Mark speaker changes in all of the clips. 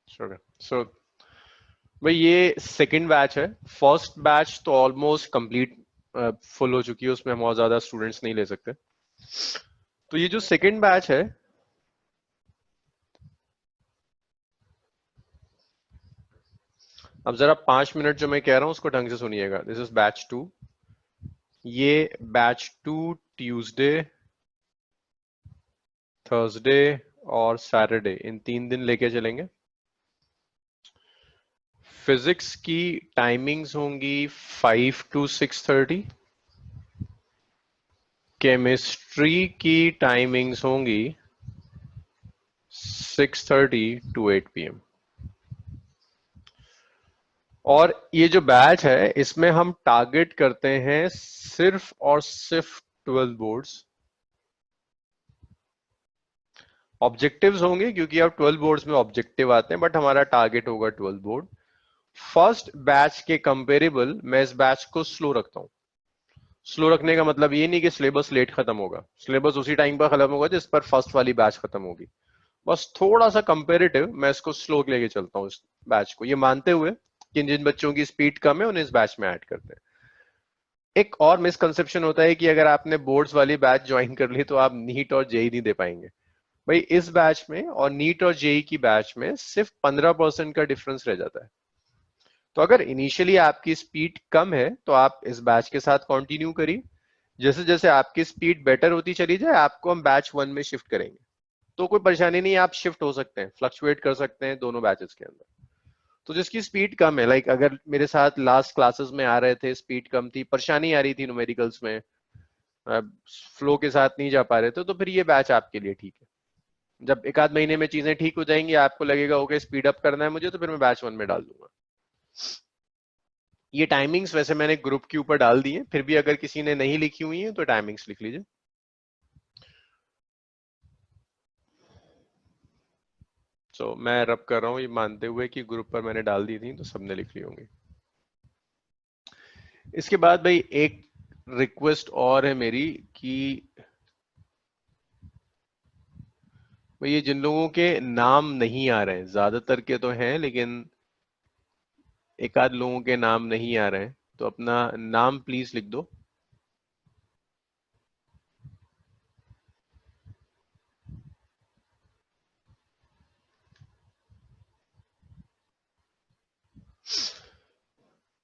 Speaker 1: Okay so भाई ये second batch है। फर्स्ट बैच तो ऑलमोस्ट कंप्लीट फुल हो चुकी है, उसमें हम और ज्यादा स्टूडेंट्स नहीं ले सकते। तो ये जो सेकंड बैच है, अब जरा 5 मिनट जो मैं कह रहा हूं उसको ढंग से सुनिएगा। This is batch 2। ये बैच 2 ट्यूसडे, थर्सडे और सैटरडे इन 3 दिन लेके चलेंगे। फिजिक्स की टाइमिंग्स होंगी 5 to 6:30। केमिस्ट्री की टाइमिंग्स होंगी 6:30 to 8 PM। और ये जो बैच है इसमें हम टारगेट करते हैं सिर्फ और सिर्फ 12 बोर्ड्स। ऑब्जेक्टिव्स होंगे क्योंकि अब 12 बोर्ड्स में ऑब्जेक्टिव आते हैं, बट हमारा टारगेट होगा 12 बोर्ड। फर्स्ट बैच के कंपेरेबल मैं इस बैच को स्लो रखता हूं। स्लो रखने का मतलब ये नहीं कि सिलेबस लेट खत्म होगा, सिलेबस उसी टाइम पर खत्म होगा जिस पर फर्स्ट वाली बैच खत्म होगी। बस थोड़ा सा कंपेरेटिव मैं इसको स्लो लेके चलता हूँ इस बैच को, ये मानते हुए कि जिन बच्चों की स्पीड कम है उन्हें इस बैच में ऐड करते हैं। एक और मिसकंसेप्शन होता है कि अगर आपने बोर्ड्स वाली बैच ज्वाइन कर ली तो आप नीट और जेई नहीं दे पाएंगे। भाई इस बैच में और नीट और जेई की बैच में सिर्फ 15% का डिफरेंस रह जाता है। तो अगर इनिशियली आपकी स्पीड कम है तो आप इस बैच के साथ कंटिन्यू करिए। जैसे जैसे आपकी स्पीड बेटर होती चली जाए आपको हम बैच 1 में शिफ्ट करेंगे। तो कोई परेशानी नहीं है, आप शिफ्ट हो सकते हैं, फ्लक्चुएट कर सकते हैं दोनों बैचेस के अंदर। तो जिसकी स्पीड कम है, लाइक अगर मेरे साथ लास्ट क्लासेस में आ रहे थे, स्पीड कम थी, परेशानी आ रही थी न्यूमेरिकल्स में, फ्लो के साथ नहीं जा पा रहे थे, तो फिर ये बैच आपके लिए ठीक है। जब एक आध महीने में चीजें ठीक हो जाएंगी, आपको लगेगा ओके स्पीड अप करना है मुझे, तो फिर मैं बैच 1 में डाल दूंगा। ये टाइमिंग्स वैसे मैंने ग्रुप के ऊपर डाल दी है, फिर भी अगर किसी ने नहीं लिखी हुई है तो टाइमिंग्स लिख लीजिए। मैं रब कर रहा हूँ ये मानते हुए कि ग्रुप पर मैंने डाल दी थी तो सबने लिख ली होंगी। इसके बाद भाई एक रिक्वेस्ट और है मेरी कि भाई ये जिन लोगों के नाम नहीं आ रहे हैं, ज्यादातर के तो हैं लेकिन एक आध लोगों के नाम नहीं आ रहे हैं, तो अपना नाम प्लीज लिख दो।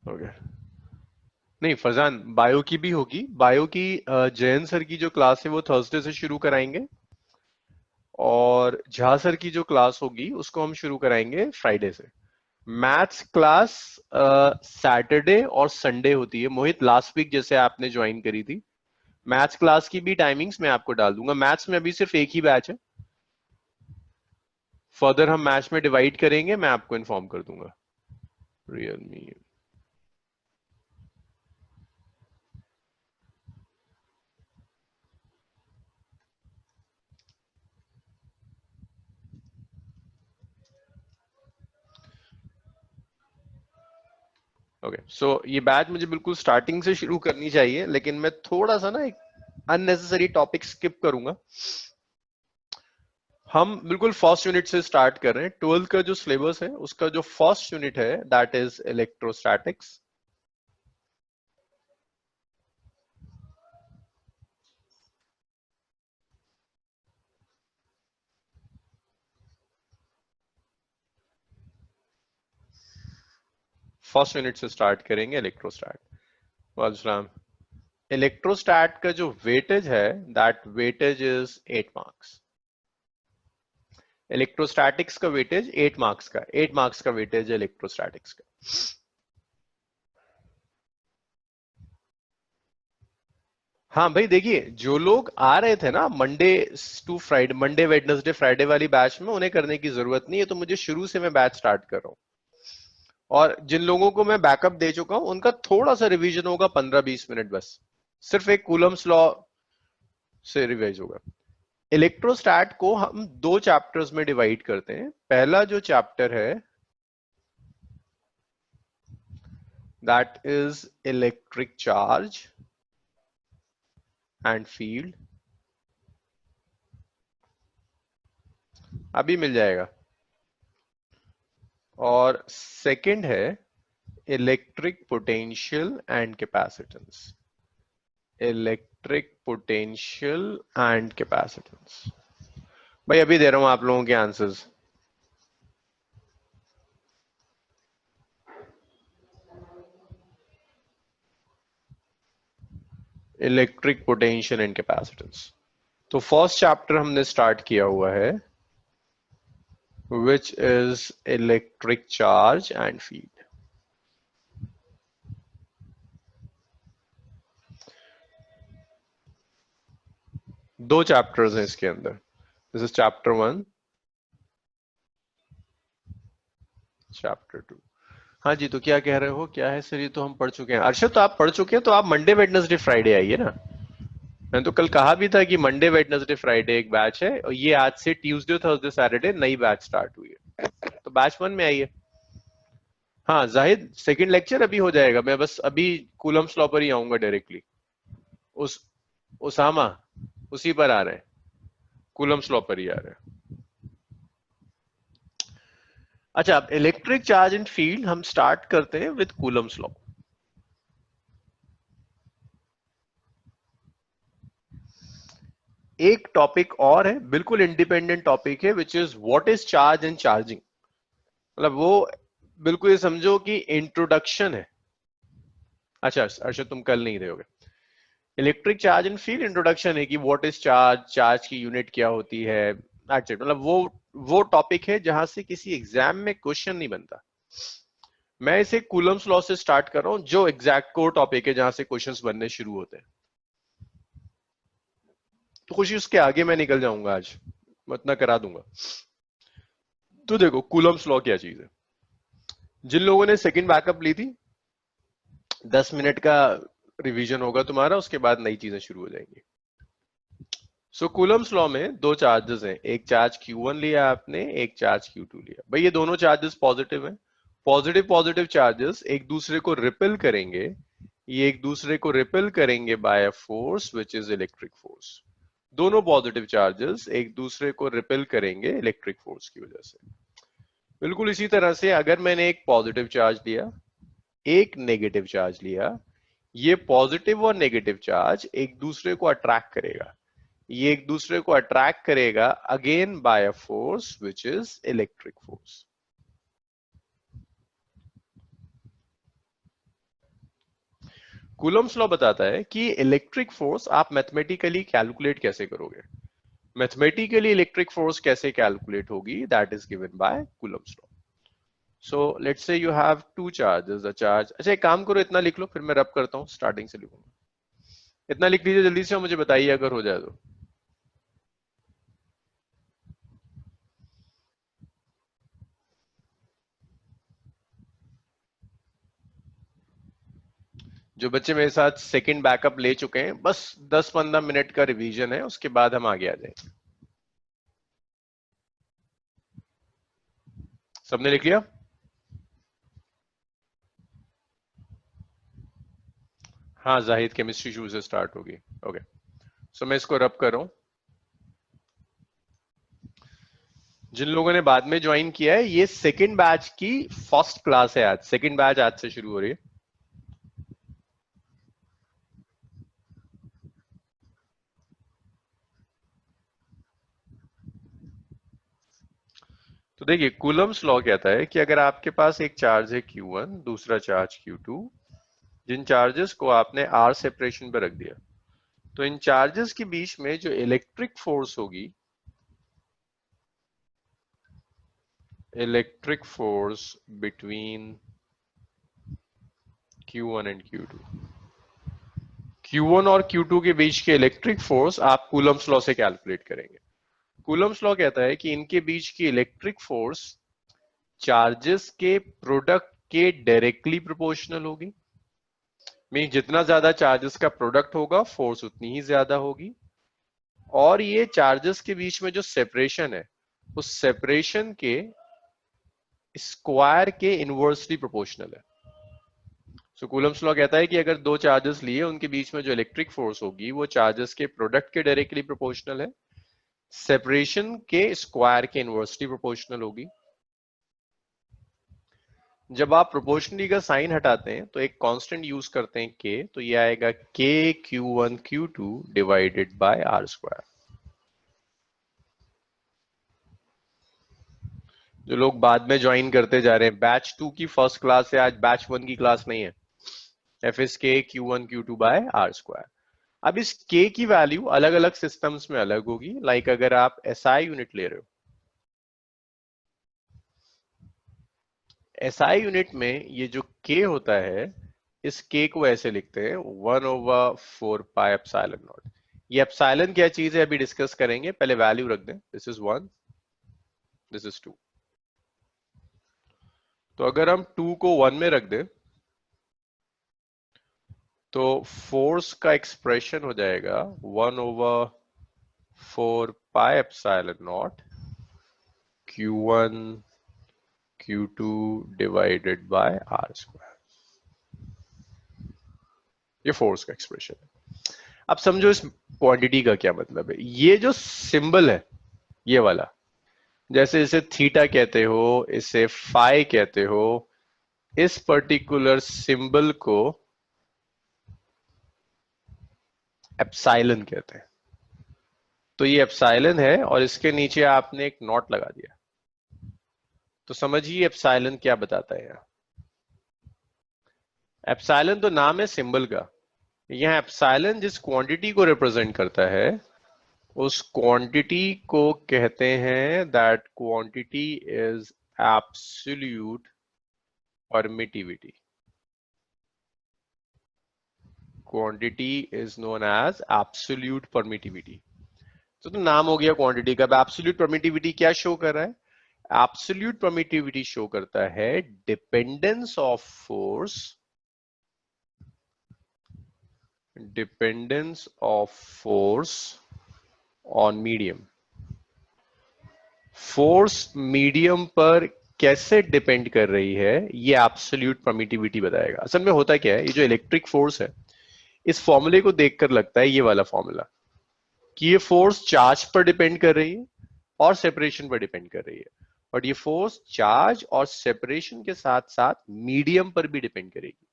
Speaker 1: ओके नहीं फरजान, बायो की भी होगी। बायो की जयंत सर की जो क्लास है वो थर्सडे से शुरू कराएंगे, और झा सर की जो क्लास होगी उसको हम शुरू कराएंगे फ्राइडे से। मैथ्स क्लास सैटरडे और संडे होती है। मोहित लास्ट वीक जैसे आपने ज्वाइन करी थी, मैथ्स क्लास की भी टाइमिंग्स मैं आपको डाल दूंगा। मैथ्स में अभी सिर्फ एक ही बैच है, फर्दर हम मैथ्स में डिवाइड करेंगे, मैं आपको इन्फॉर्म कर दूंगा। रियलमी ओके ये बैच मुझे बिल्कुल स्टार्टिंग से शुरू करनी चाहिए, लेकिन मैं थोड़ा सा ना एक अननेसेसरी टॉपिक स्किप करूंगा। हम बिल्कुल फर्स्ट यूनिट से स्टार्ट कर रहे हैं। 12th का जो सिलेबस है उसका जो फर्स्ट यूनिट है that is electrostatics. First unit से स्टार्ट करेंगे इलेक्ट्रोस्टैट। वालेकुम। इलेक्ट्रोस्टैट का जो वेटेज है that weightage is 8 marks. Electrostatics का वेटेज 8 मार्क्स का, 8 मार्क्स का वेटेज है इलेक्ट्रोस्टैटिक्स का। हाँ भाई देखिए, जो लोग आ रहे थे ना Monday to Friday, Monday Wednesday Friday वाली बैच में, उन्हें करने की जरूरत नहीं है। तो मुझे शुरू से मैं बैच स्टार्ट कर रहा हूँ, और जिन लोगों को मैं बैकअप दे चुका हूं उनका थोड़ा सा रिवीजन होगा, 15-20 मिनट बस। सिर्फ एक कूलम्स लॉ से रिवाइज होगा। इलेक्ट्रोस्टैट को हम दो चैप्टर्स में डिवाइड करते हैं। पहला जो चैप्टर है that is electric charge and field, अभी मिल जाएगा। और सेकंड है electric potential and capacitance. Electric potential and capacitance. भाई अभी दे रहा हूं आप लोगों के answers. Electric potential and capacitance. तो फर्स्ट चैप्टर हमने स्टार्ट किया हुआ है which is electric charge and field। दो चैप्टर्स हैं इसके अंदर। This is chapter 1, chapter 2। हाँ जी, तो क्या कह रहे हो? क्या है सर? ये तो हम पढ़ चुके हैं। अर्षद तो आप पढ़ चुके हैं, तो आप मंडे वेडनेसडे फ्राइडे आइए ना। मैंने तो कल कहा भी था कि मंडे वेडनेसडे फ्राइडे एक बैच है, और ये आज से ट्यूसडे थर्सडे सैटरडे नई बैच स्टार्ट हुई है, तो बैच 1 में आइए। हाँ जाहिद, सेकंड लेक्चर अभी हो जाएगा। मैं बस अभी कूलम्स लॉ पर ही आऊंगा डायरेक्टली। उस उसामा उसी पर आ रहे हैं, कूलम्स लॉ पर ही आ रहे हैं। अच्छा, अब इलेक्ट्रिक चार्ज एंड फील्ड हम स्टार्ट करते हैं विद कूलम्स लॉ। एक टॉपिक और है, बिल्कुल इंडिपेंडेंट टॉपिक है, which is what is charge and charging. मतलब वो बिल्कुल ये समझो कि इंट्रोडक्शन है। अच्छा अच्छा, तुम कल नहीं रहोगे। Electric charge and field introduction है कि व्हाट इज चार्ज, चार्ज की यूनिट क्या होती है, एक्चुअली मतलब वो टॉपिक है जहां से किसी एग्जाम में क्वेश्चन नहीं बनता। मैं इसे कूलम्स लॉ से स्टार्ट कर रहा हूं, जो एग्जैक्ट कोर टॉपिक है जहां से क्वेश्चंस बनने शुरू होते हैं। तो खुशी उसके आगे मैं निकल जाऊंगा आज, मैं इतना करा दूंगा। तो देखो कूलम्स लॉ क्या चीज है। जिन लोगों ने सेकंड बैकअप ली थी, 10 मिनट का रिवीजन होगा तुम्हारा, उसके बाद नई चीजें शुरू हो जाएंगी। सो कूलम्स लॉ में दो चार्जेस हैं, एक चार्ज Q1 लिया आपने, एक चार्ज Q2 लिया। भाई ये दोनों चार्जेस पॉजिटिव हैं। पॉजिटिव पॉजिटिव चार्जेस एक दूसरे को रिपेल करेंगे, ये एक दूसरे को रिपेल करेंगे by a force which is electric force. दोनों पॉजिटिव चार्जेस एक दूसरे को रिपेल करेंगे इलेक्ट्रिक फोर्स की वजह से। बिल्कुल इसी तरह से अगर मैंने एक पॉजिटिव चार्ज लिया, एक नेगेटिव चार्ज लिया, ये पॉजिटिव और नेगेटिव चार्ज एक दूसरे को अट्रैक्ट करेगा, ये एक दूसरे को अट्रैक्ट करेगा again by a force which is electric force. Coulomb's law बताता है कि इलेक्ट्रिक फोर्स आप मैथमेटिकली कैलकुलेट कैसे करोगे। मैथमेटिकली इलेक्ट्रिक फोर्स कैसे कैलकुलेट होगी, that is given by Coulomb's law. So let's say you have two charges, a charge. अच्छा एक काम करो, इतना लिख लो, फिर मैं रब करता हूं, स्टार्टिंग से लिखूंगा। इतना लिख लीजिए जल्दी से, मुझे बताइए अगर हो जाए तो। जो बच्चे मेरे साथ सेकंड बैकअप ले चुके हैं, बस 10-15 मिनट का रिवीजन है, उसके बाद हम आगे आ जाएंगे। सबने लिख लिया? हाँ जाहिद, केमिस्ट्री शुरू से स्टार्ट होगी। ओके, सो मैं इसको रब कर रहा हूं। जिन लोगों ने बाद में ज्वाइन किया है, ये सेकंड बैच की फर्स्ट क्लास है आज। सेकंड बैच आज से शुरू हो रही है। तो देखिए कूलम्स लॉ कहता है कि अगर आपके पास एक चार्ज है Q1, दूसरा चार्ज Q2, जिन चार्जेस को आपने R सेपरेशन पर रख दिया, तो इन चार्जेस के बीच में जो इलेक्ट्रिक फोर्स होगी, electric force between Q1 and Q2, Q1 और Q2 के बीच के इलेक्ट्रिक फोर्स आप कूलम्स लॉ से कैलकुलेट करेंगे। कूलम्स लॉ कहता है कि इनके बीच की इलेक्ट्रिक फोर्स चार्जेस के प्रोडक्ट के डायरेक्टली प्रोपोर्शनल होगी। मीन जितना ज्यादा चार्जेस का प्रोडक्ट होगा, फोर्स उतनी ही ज्यादा होगी। और ये चार्जेस के बीच में जो सेपरेशन है, उस सेपरेशन के स्क्वायर के इनवर्सली प्रोपोर्शनल है। सो कूलम्स लॉ कहता है कि अगर दो चार्जेस लिए, उनके बीच में जो इलेक्ट्रिक फोर्स होगी वो चार्जेस के प्रोडक्ट के डायरेक्टली प्रोपोर्शनल है, सेपरेशन के स्क्वायर के इनवर्सली प्रोपोर्शनल होगी। जब आप प्रोपोर्शनली का साइन हटाते हैं तो एक कांस्टेंट यूज करते हैं के, तो ये आएगा के Q1 Q2 divided by are square. जो लोग बाद में ज्वाइन करते जा रहे हैं, बैच 2 की फर्स्ट क्लास है आज, बैच 1 की क्लास नहीं है। एफ इज के Q1 Q2 by are square. अब इस के की वैल्यू अलग अलग सिस्टम्स में अलग होगी। लाइक अगर आप एसआई यूनिट ले रहे हो, एसआई यूनिट में ये जो के होता है, इस के को ऐसे लिखते हैं 1/4 पाई एप्सिलॉन नॉट। ये एप्सिलॉन क्या चीज है अभी डिस्कस करेंगे, पहले वैल्यू रख दें। This is 1, this is 2। तो अगर हम 2 को 1 में रख दें तो फोर्स का एक्सप्रेशन हो जाएगा 1/4 pi epsilon naught Q1 Q2 divided by are square. ये फोर्स का एक्सप्रेशन है। अब समझो इस क्वांटिटी का क्या मतलब है। ये जो सिंबल है, ये वाला, जैसे इसे थीटा कहते हो, इसे फाई कहते हो, इस पर्टिकुलर सिंबल को एप्सिलॉन कहते हैं। तो ये एप्सिलॉन है और इसके नीचे आपने एक नॉट लगा दिया। तो समझिए एप्सिलॉन क्या बताता है यहाँ। एप्सिलॉन तो नाम है सिंबल का। यहाँ एप्सिलॉन जिस क्वांटिटी को रिप्रेजेंट करता है, उस क्वांटिटी को कहते हैं, that quantity is absolute permittivity. Quantity is known as absolute permittivity. तो नाम हो गया क्वांटिटी का। एब्सोल्यूट परमिटिविटी क्या शो कर रहा है? एब्सोल्यूट परमिटिविटी शो करता है dependence of force, dependence of force on medium. Force medium पर कैसे डिपेंड कर रही है, ये एब्सोल्यूट परमिटिविटी बताएगा। असल में होता क्या है, ये जो इलेक्ट्रिक फोर्स है, इस फॉर्मूले को देखकर लगता है, ये वाला फॉर्मूला, कि ये फोर्स चार्ज पर डिपेंड कर रही है और सेपरेशन पर डिपेंड कर रही है। बट ये फोर्स चार्ज और सेपरेशन के साथ साथ मीडियम पर भी डिपेंड करेगी।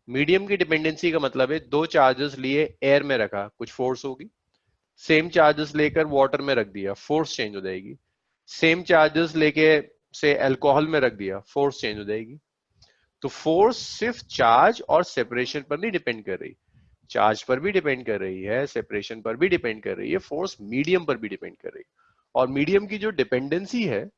Speaker 1: मीडियम की डिपेंडेंसी का मतलब है, दो चार्जेस लिए एयर में रखा, कुछ फोर्स होगी। सेम चार्जेस लेकर वाटर में रख दिया, फोर्स चेंज हो जाएगी। सेम चार्जेस लेके से अल्कोहल में रख दिया, फोर्स चेंज हो जाएगी। तो फोर्स सिर्फ चार्ज और सेपरेशन पर नहीं डिपेंड कर रही, चार्ज पर भी डिपेंड कर रही है, सेपरेशन पर भी डिपेंड कर रही है, फोर्स मीडियम पर भी डिपेंड कर रही है। और मीडियम की जो डिपेंडेंसी है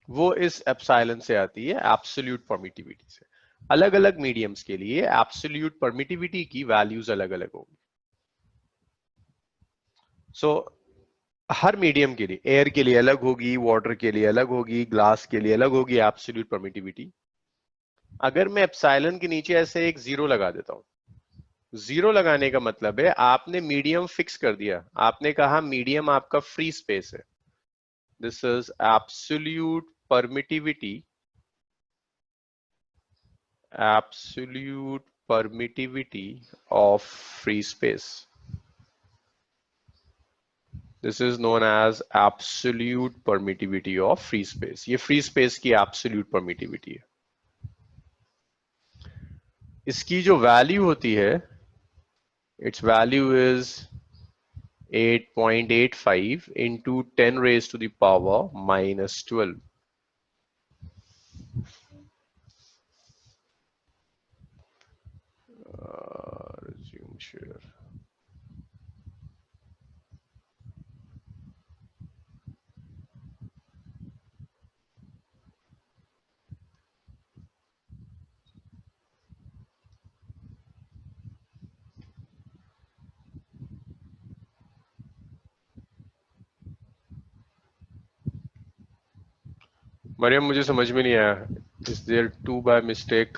Speaker 1: वो इस एप्सिलॉन से आती है, एब्सोल्यूट परमिटिविटी से। अलग अलग मीडियम्स के लिए एब्सोल्यूट परमिटिविटी की वैल्यूज अलग अलग होंगी। सो हर मीडियम के लिए, एयर के लिए अलग होगी, वाटर के लिए अलग होगी, ग्लास के लिए अलग होगी एब्सोल्यूट परमिटिविटी। अगर मैं एप्सिलॉन के नीचे ऐसे एक जीरो लगा देता हूं, जीरो लगाने का मतलब है आपने मीडियम फिक्स कर दिया। आपने कहा मीडियम आपका फ्री स्पेस है। This is absolute permittivity, absolute permittivity of free space. This is known as absolute permittivity of free space. ये फ्री स्पेस की एब्सोल्यूट परमिटिविटी है। इसकी जो वैल्यू होती है, its value is 8.85 into 10 raised to the power minus 12. Resume share. Mariam मुझे समझ में नहीं आया, is there to by mistake?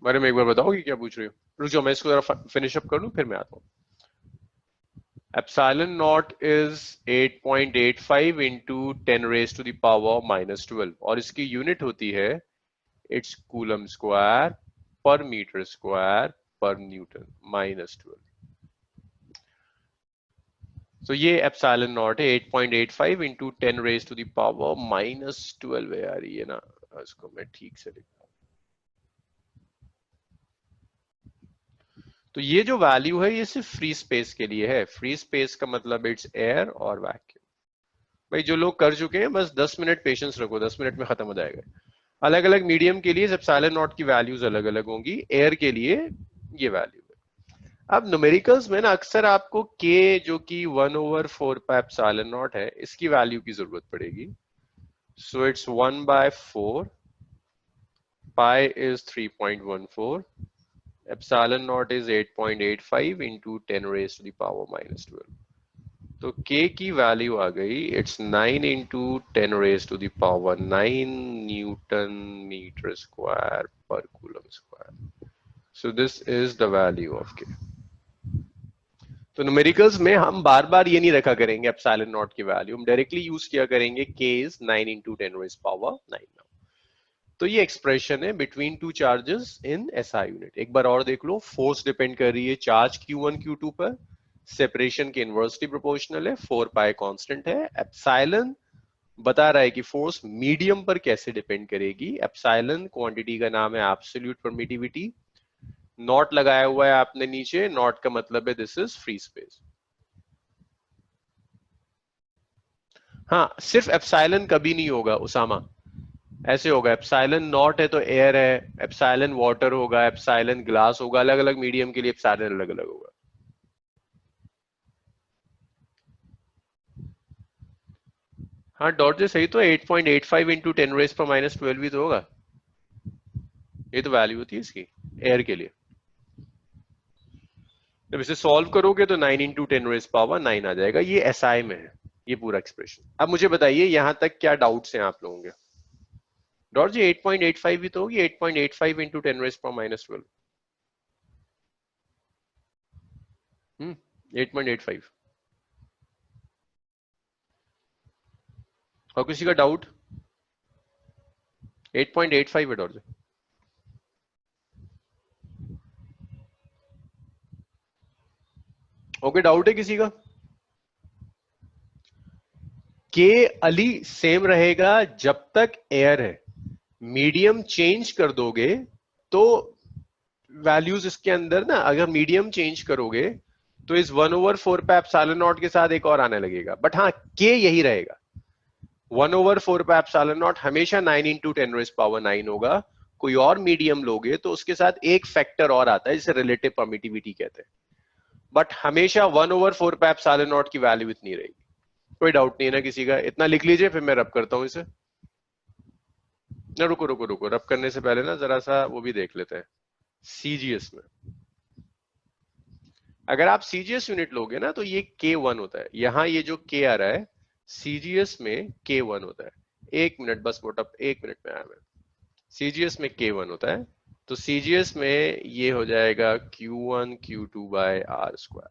Speaker 1: Mariam एक बार बताओ कि क्या पूछ रही हो। रुक जाओ, मैं इसको जरा फिनिश अप कर लूं फिर मैं आता हूँ। Epsilon naught is 8.85 into 10 raised to the power minus 12 और इसकी यूनिट होती है, it's coulomb square per metre square per newton, -12। तो ये एप्सिलॉन नॉट है 8.85 into 10 raise to the power -12 है यार, ये ना इसको मैं ठीक से लिखता हूं। तो ये जो वैल्यू है ये सिर्फ फ्री स्पेस के लिए है। फ्री स्पेस का मतलब इट्स एयर और वैक्यूम। भाई जो लोग कर चुके हैं बस 10 मिनट पेशेंस रखो, 10 मिनट में खत्म हो जाएगा। अलग अलग मीडियम के लिए एप्सिलॉन नॉट की वैल्यूज अलग अलग होंगी, एयर के लिए ये वैल्यू है। अब न्यूमेरिकल्स में ना अक्सर आपको k जो कि 1/4 पाई एप्सिलॉन नॉट है इसकी वैल्यू की जरूरत पड़ेगी। So it's 1/4, pi is 3.14, epsilon naught is 8.85 into 10 raise to the power -12। तो k की वैल्यू आ गई, it's 9 into 10 raise to the power 9 newton meter square per coulomb square. So this is the value of k। तो numericals में हम बार बार ये नहीं रखा करेंगे एप्सिलॉन नॉट की वैल्यू, हम डायरेक्टली यूज किया करेंगे k is 9 into 10 raise power 9। तो ये एक्सप्रेशन है between two charges in SI unit. एक बार और देख लो, फोर्स डिपेंड कर रही है चार्ज Q1 Q2 पर, सेपरेशन के इनवर्सली प्रोपोर्शनल है, 4 पाई कांस्टेंट है। एप्सिलॉन बता रहा है कि फोर्स मीडियम पर कैसे डिपेंड करेगी। एप्सिलॉन क्वांटिटी का नाम है एब्सोल्यूट परमिटिविटी। नॉट लगाया हुआ है आपने नीचे, नॉट का मतलब है दिस इज फ्री स्पेस। हाँ, सिर्फ एप्सिलॉन कभी नहीं होगा उसामा, ऐसे होगा एप्सिलॉन नॉट है तो एयर है, एप्सिलॉन वाटर होगा, एप्सिलॉन ग्लास होगा, अलग अलग मीडियम के लिए एप्सिलॉन अलग अलग होगा। हाँ डॉट जे सही तो 8.85 इंटू 10 रेज पर -12 भी तो होगा। ये तो वैल्यू होती है इसकी एयर के लिए। जब इसे सॉल्व करोगे तो 9 इंटू 10 रेज पावर 9 आ जाएगा। ये एसआई में है ये पूरा एक्सप्रेशन। अब मुझे बताइए यहां तक क्या डाउट्स हैं आप लोगों के। डॉट जी 8.85 भी तो होगी, 8.85 इंटू 10 रेज पर -12। 8.85। और किसी का डाउट? 8.85 है डॉट जी। ओके, डाउट है किसी का? के अली सेम रहेगा जब तक एयर है। मीडियम चेंज कर दोगे तो वैल्यूज इसके अंदर ना, अगर मीडियम चेंज करोगे तो इस 1/4 पे एप्सिलॉन नॉट के साथ एक और आने लगेगा, बट हाँ के यही रहेगा। 1/4 पे एप्सिलॉन नॉट हमेशा 9 इंटू 10 रेज पावर 9 होगा। कोई और मीडियम लोगे तो उसके साथ एक फैक्टर और आता है जिसे रिलेटिव परमिटिविटी कहते हैं, बट हमेशा 1/4 पे एप्सिलॉन नॉट की वैल्यू इतनी रहेगी। कोई डाउट नहीं है ना किसी का? इतना लिख लीजिए फिर मैं रब करता हूं इसे ना। रुको रुको रुको, रब करने से पहले ना जरा सा वो भी देख लेते हैं सीजीएस में। अगर आप सीजीएस यूनिट लोगे ना तो ये K1 होता है, यहां ये जो K आ रहा है सीजीएस में K1 होता है। एक मिनट बस मोटा, एक मिनट में आया मैं। सीजीएस में K1 होता है, तो सीजीएस में ये हो जाएगा Q1 Q2 by are square.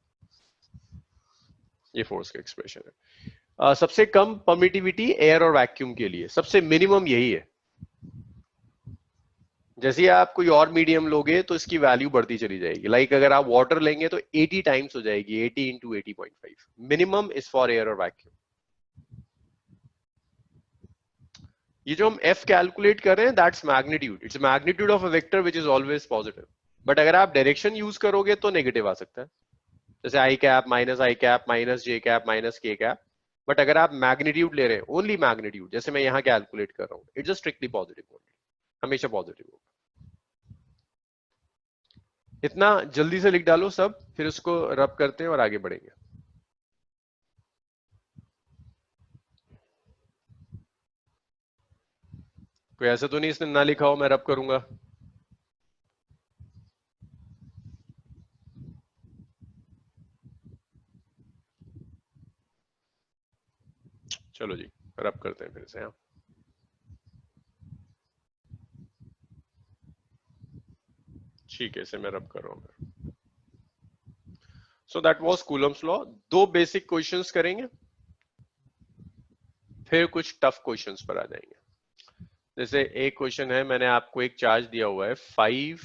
Speaker 1: ये फोर्स का एक्सप्रेशन है। सबसे कम परमिटिविटी एयर और वैक्यूम के लिए, सबसे मिनिमम यही है। जैसे ही आप कोई और मीडियम लोगे तो इसकी वैल्यू बढ़ती चली जाएगी। लाइक अगर आप वाटर लेंगे तो 80 टाइम्स हो जाएगी, 80 into 80.5। Minimum is for air और वैक्यूम। ये जो हम F कैलकुलेट कर रहे हैं that's magnitude, its magnitude of a vector which is always positive. But अगर आप डायरेक्शन यूज करोगे तो नेगेटिव आ सकता है, जैसे आई कैप माइनस आई कैप माइनस जे कैप माइनस के कैप। बट अगर आप मैग्नीट्यूड ले रहे हैं, ओनली मैग्नीट्यूड, जैसे मैं यहाँ कैलकुलेट कर रहा हूँ, इट्स स्ट्रिक्टली पॉजिटिव ओनली, हमेशा पॉजिटिव होगा। इतना जल्दी से लिख डालो सब, फिर उसको रब करते हैं और आगे बढ़ेंगे। कोई ऐसा तो नहीं इसने ना लिखा हो मैं रब करूंगा? चलो जी, रब करते हैं फिर से। हाँ ठीक है, इसे मैं रब कर रहा हूँ। So that was Coulomb's law. दो बेसिक क्वेश्चंस करेंगे, फिर कुछ टफ क्वेश्चंस पर आ जाएंगे। जैसे एक क्वेश्चन है, मैंने आपको एक चार्ज दिया हुआ है 5 .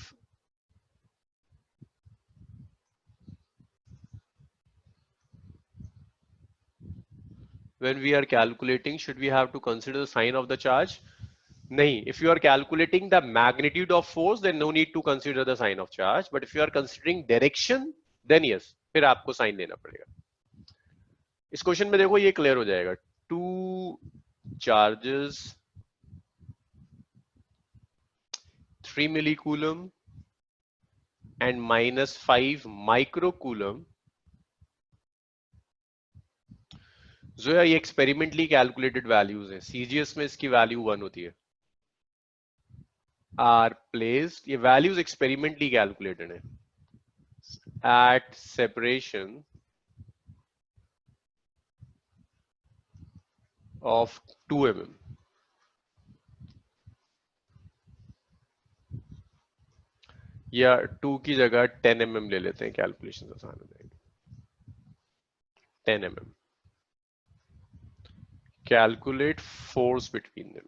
Speaker 1: when we are calculating, should we have to consider the sign of the charge? nahi, if you are calculating the magnitude of force, then no need to consider the sign of charge, but if you are considering direction, then yes, फिर आपको sign लेना पड़ेगा. इस question में देखो ये clear हो जाएगा. Two charges 3 millicoulomb and -5 microcoulomb. जो ये एक्सपेरिमेंटली कैलकुलेटेड वैल्यूज हैं, सीजीएस में इसकी वैल्यू 1 होती है. आर प्लेस्ड, ये वैल्यूज एक्सपेरिमेंटली कैलकुलेटेड है एट सेपरेशन ऑफ 2 mm. या 2 की जगह 10 mm ले लेते हैं, कैलकुलेशन आसान हो जाएगी. 10 mm. Calculate force between them.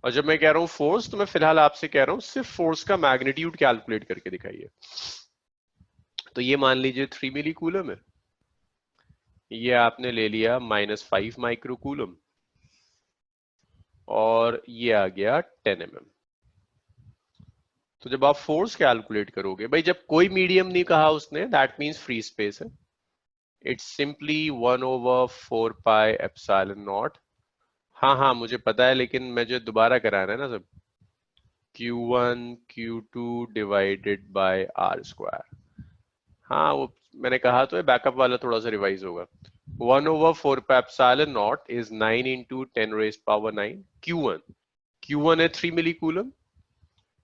Speaker 1: और जब मैं कह रहा हूं फोर्स, तो मैं फिलहाल आपसे कह रहा हूं सिर्फ फोर्स का मैग्नीट्यूड कैलकुलेट करके दिखाइए. तो ये मान लीजिए 3 मिलीकूलम है, ये आपने ले लिया -5 माइक्रोकूलम, और ये आ गया 10 mm. तो जब आप फोर्स कैलकुलेट करोगे, भाई जब कोई मीडियम नहीं कहा उसने, दैट मींस फ्री स्पेस है. It's simply 1/4 pi epsilon not. हाँ मुझे पता है, लेकिन मुझे दोबारा कराना है ना सब. Q1 Q2 divided by R square. हाँ वो मैंने कहा तो है, बैकअप वाला थोड़ा सा रिवाइज होगा. 1/4 pi epsilon naught is 9 into 10 raised power 9. Q1 है 3 मिलीकूलम,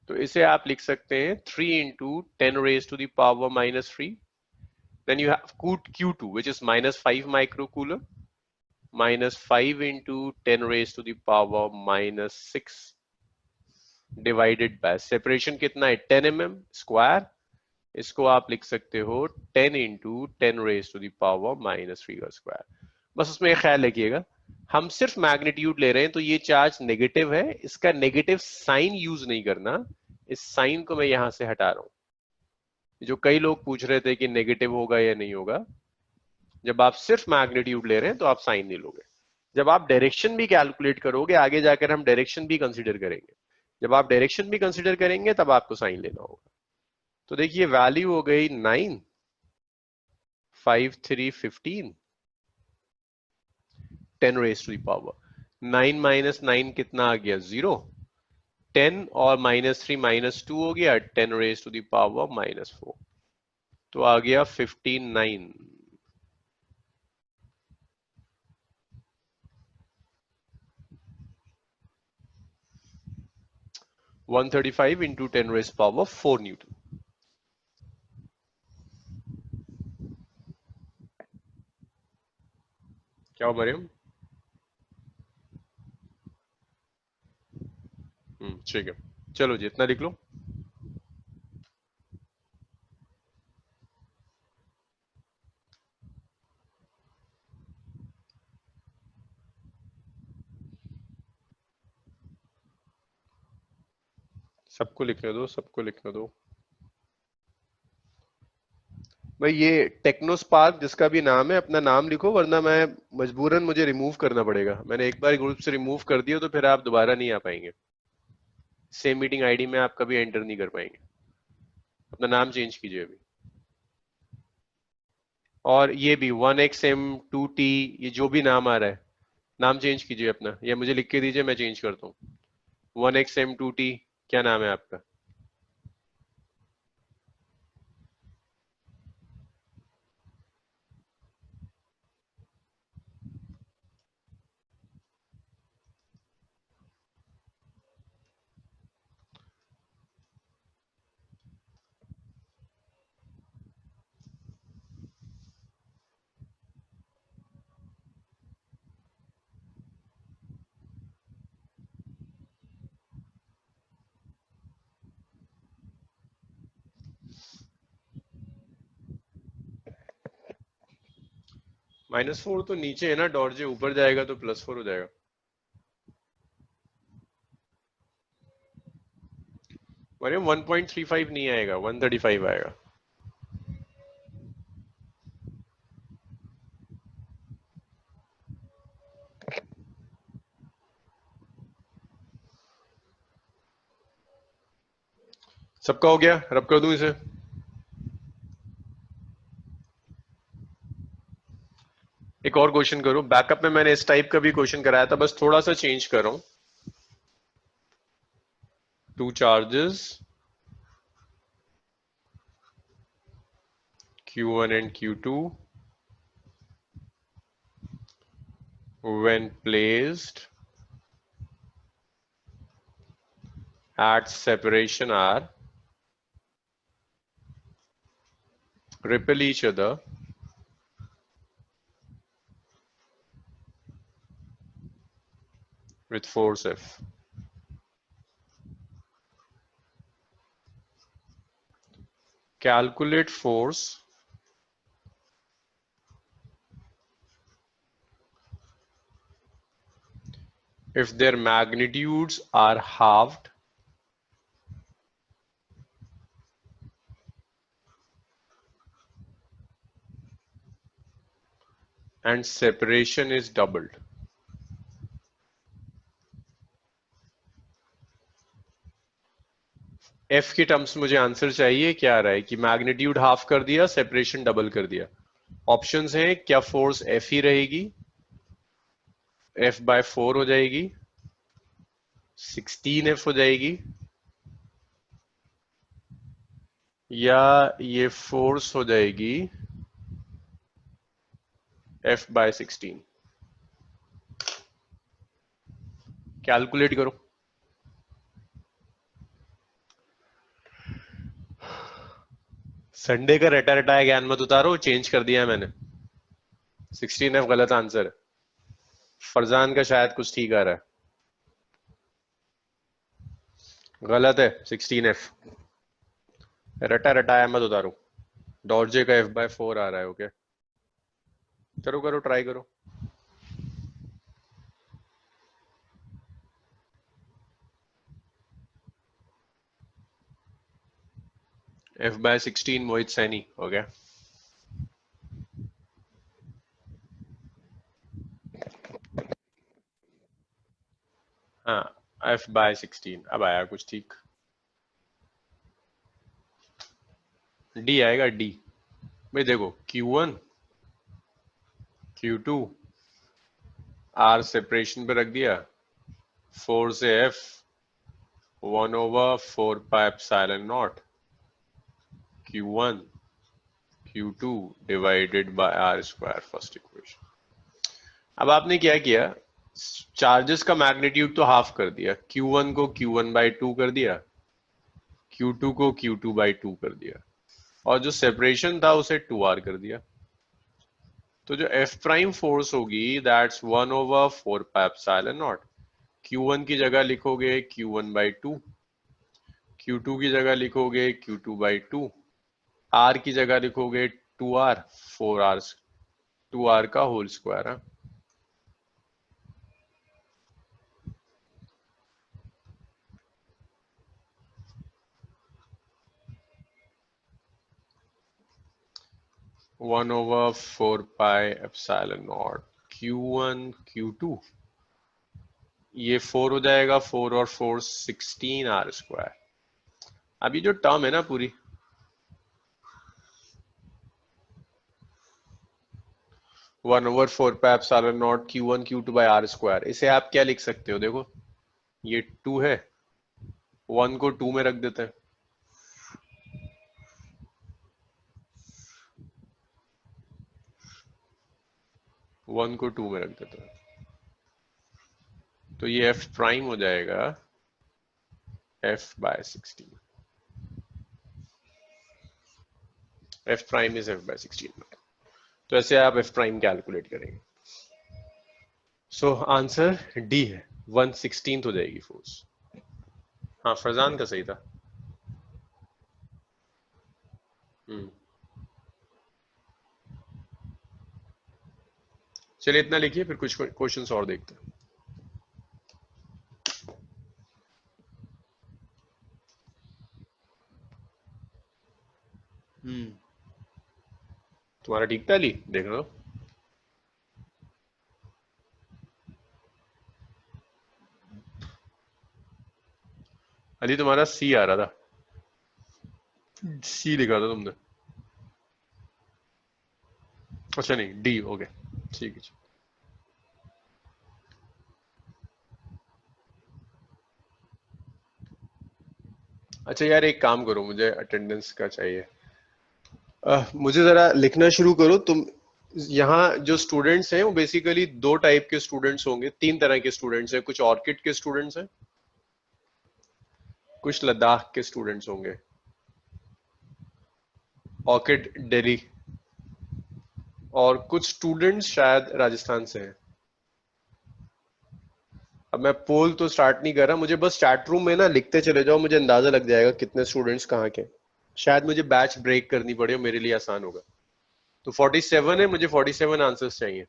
Speaker 1: तो इसे आप लिख सकते हैं 3 into 10 raised to the power -3. Then you have Q2, which is -5 microcoulomb, -5 into 10 raised to the power -6 divided by separation कितना है 10 mm स्क्वायर. इसको आप लिख सकते हो 10 into 10 raised to the power -3 का स्क्वायर. बस उसमें ख्याल रखिएगा, हम सिर्फ मैग्नीट्यूड ले रहे हैं, तो ये चार्ज नेगेटिव है, इसका नेगेटिव साइन यूज नहीं करना. इस साइन को मैं यहां से हटा रहा हूं. जो कई लोग पूछ रहे थे कि नेगेटिव होगा या नहीं होगा, जब आप सिर्फ मैग्नीट्यूड ले रहे हैं तो आप साइन नहीं लोगे. जब आप डायरेक्शन भी कैलकुलेट करोगे, आगे जाकर हम डायरेक्शन भी कंसीडर करेंगे, जब आप डायरेक्शन भी कंसीडर करेंगे तब आपको साइन लेना होगा. तो देखिए वैल्यू हो गई 9, 5 3 15, 10 रेज टू द पावर 9 - 9 कितना आ गया 0, 10 और -3 -2 हो गया 10 रेज टू द पावर -4, तो आ गया 15 9. One 135 into 10 raised power 4 Newton. क्या हो मरियम? ठीक है, चलो जी इतना लिख लो. सबको लिखने दो, सबको लिखने दो. भाई ये टेक्नोस्पार्क जिसका भी नाम है, अपना नाम लिखो, वरना मैं मजबूरन मुझे रिमूव करना पड़ेगा. मैंने एक बार ग्रुप से रिमूव कर दिया तो फिर आप दोबारा नहीं आ पाएंगे. सेम मीटिंग आईडी में आप कभी एंटर नहीं कर पाएंगे. अपना नाम चेंज कीजिए अभी. और ये भी 1XM2T, ये जो भी नाम आ रहा है, नाम चेंज कीजिए अपना, या मुझे लिख के दीजिए, मैं चेंज करता हूँ. 1XM2T क्या नाम है आपका? -4 तो नीचे है ना डॉट, जो ऊपर जाएगा तो +4 हो जाएगा. मरियम 1.35 नहीं आएगा, 135 आएगा. सबका हो गया? रब कर दूं इसे? एक और क्वेश्चन करूं। बैकअप में मैंने इस टाइप का भी क्वेश्चन कराया था, बस थोड़ा सा चेंज कर रहा हूं। Two charges Q1 and Q2 when placed at separation R repel each other with force F. Calculate force if their magnitudes are halved and separation is doubled. F की टर्म्स मुझे आंसर चाहिए, क्या आ रहा है कि मैग्नीट्यूड हाफ कर दिया, separation double कर दिया। ऑप्शंस हैं, क्या फोर्स F ही रहेगी, F/4 हो जाएगी, 16F हो जाएगी, या ये फोर्स हो जाएगी F/16। कैलकुलेट करो। संडे का रटा रटाया ज्ञान मत उतारो, चेंज कर दिया है मैंने। 16F गलत आंसर है। फरजान का शायद कुछ ठीक आ रहा है। गलत है, 16F। रटा रटाया मत उतारो। डॉर्जे का F/4 आ रहा है। ओके, करो करो, ट्राई करो। F/16 मोहित सैनी हो गया। हाँ, F/16 अब आया कुछ ठीक। डी आएगा, डी। भाई देखो, Q1 Q2 R सेपरेशन पे रख दिया, 4 से F 1/4πε0 Q1 Q2 divided by R square, first equation. अब आपने क्या किया, चार्जेस का मैग्नीट्यूड तो हाफ कर दिया, Q1 को Q1/2 कर दिया, Q2 को Q2/2 कर दिया, और जो सेपरेशन था उसे 2R कर दिया। तो जो F प्राइम फोर्स होगी दैट्स 1/4πε0। Q1 की जगह लिखोगे Q1/2, Q2 की जगह लिखोगे Q2/2, R की जगह लिखोगे 2R, 4R, 2R का होल स्क्वायर है। वन ओवर 4πε0 Q1 Q2, ये 4 हो जाएगा, 4 और 4 16R²। अब ये जो टर्म है ना पूरी, 1/4πε0 Q1 Q2/R², इसे आप क्या लिख सकते हो? देखो, ये 2 है, 1 को 2 में रख देते हैं, वन को 2 में रख देते हैं, तो ये F प्राइम हो जाएगा F/16। F prime is F/16। तो ऐसे आप F प्राइम कैलकुलेट करेंगे। सो आंसर डी है, 1/16 हो जाएगी फोर्स। हाँ, फरजान का सही था। चलिए इतना लिखिए, फिर कुछ क्वेश्चंस और देखते हैं। तुम्हारा ठीक था अली, देख लो। अली तुम्हारा सी आ रहा था। सी लिखा था तुमने? अच्छा नहीं, डी, ओके, ठीक है। अच्छा यार, एक काम करो, मुझे अटेंडेंस का चाहिए। मुझे जरा लिखना शुरू करो तुम। यहाँ जो स्टूडेंट्स हैं वो बेसिकली दो टाइप के स्टूडेंट्स होंगे, तीन तरह के स्टूडेंट्स हैं। कुछ ऑर्किड के स्टूडेंट्स हैं, कुछ लद्दाख के स्टूडेंट्स होंगे। ऑर्किड दिल्ली, और कुछ स्टूडेंट्स शायद राजस्थान से हैं। अब मैं पोल तो स्टार्ट नहीं कर रहा, मुझे बस चैट रूम में ना लिखते चले जाओ, मुझे अंदाजा लग जाएगा कितने स्टूडेंट्स कहाँ के। शायद मुझे बैच ब्रेक करनी पड़े, मेरे लिए आसान होगा। तो 47 है, मुझे 47 आंसर्स चाहिए।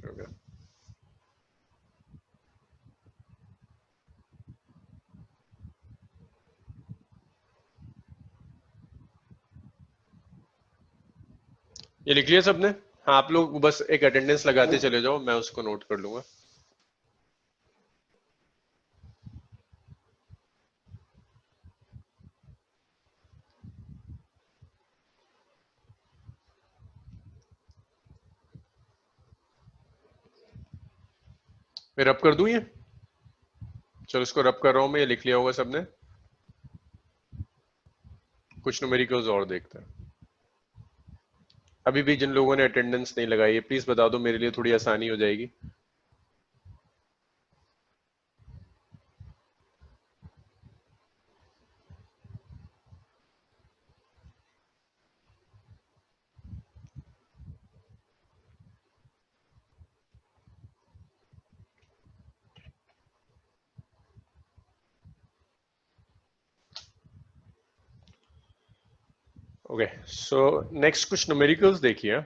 Speaker 1: Okay. ये लिख लिया सबने? हाँ, आप लोग बस एक अटेंडेंस लगाते चले जाओ, मैं उसको नोट कर लूंगा। मैं रब कर दूं ये? चलो इसको रब कर रहा हूं मैं, ये लिख लिया होगा सबने। कुछ न्यूमेरिकल्स और देखते हैं। अभी भी जिन लोगों ने अटेंडेंस नहीं लगाई है, प्लीज बता दो, मेरे लिए थोड़ी आसानी हो जाएगी। ओके, सो नेक्स्ट कुछ न्यूमेरिकल्स देखिए।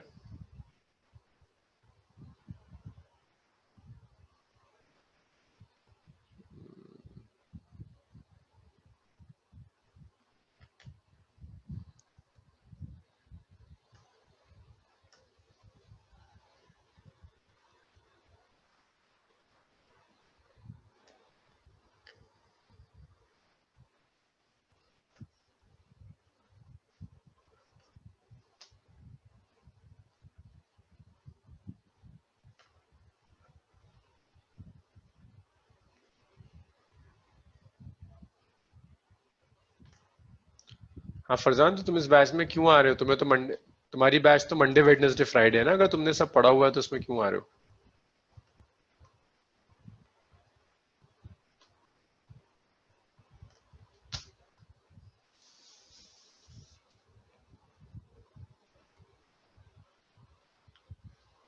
Speaker 1: हाँ फरजान, तो तुम इस बैच में क्यों आ रहे हो? तुम्हें तो मंडे, तुम्हारी बैच तो मंडे वेडनेसडे फ्राइडे है ना? अगर तुमने सब पढ़ा हुआ है तो उसमें क्यों आ रहे हो?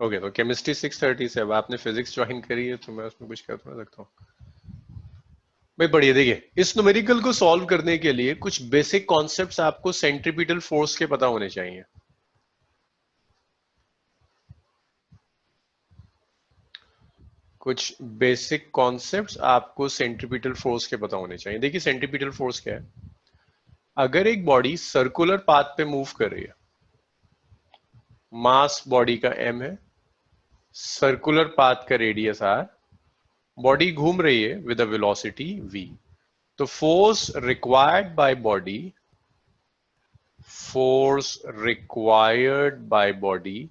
Speaker 1: ओके, तो केमिस्ट्री 6:30 से, अब आपने फिजिक्स ज्वाइन करी है तो मैं उसमें कुछ कह तो ना सकता हूँ। भाई बढ़िया, देखिए इस न्यूमेरिकल को सॉल्व करने के लिए कुछ बेसिक कॉन्सेप्ट्स आपको सेंट्रीपिटल फोर्स के पता होने चाहिए। कुछ बेसिक कॉन्सेप्ट्स आपको सेंट्रीपिटल फोर्स के पता होने चाहिए। देखिए सेंट्रीपिटल फोर्स क्या है। अगर एक बॉडी सर्कुलर पाथ पे मूव कर रही है, मास बॉडी का m है, सर्कुलर पाथ का रेडियस r, बॉडी घूम रही है विद अ वेलोसिटी v, तो force required by body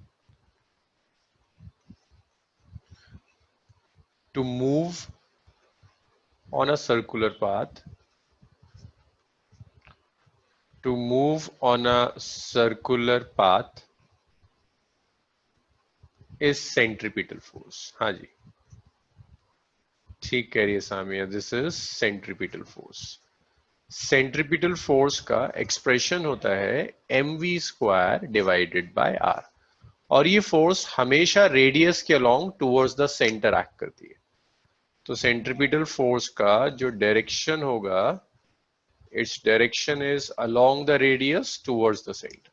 Speaker 1: to move on a circular path to move on a circular path is centripetal force। हाँ जी, ठीक कह रही है Samiya, this is centripetal force. Centripetal force का एक्सप्रेशन होता है mv² डिवाइडेड बाय r, और ये फोर्स हमेशा रेडियस के along towards the centre act करती है। तो सेंट्रीपिटल फोर्स का जो डायरेक्शन होगा, its direction is along the radius towards the centre.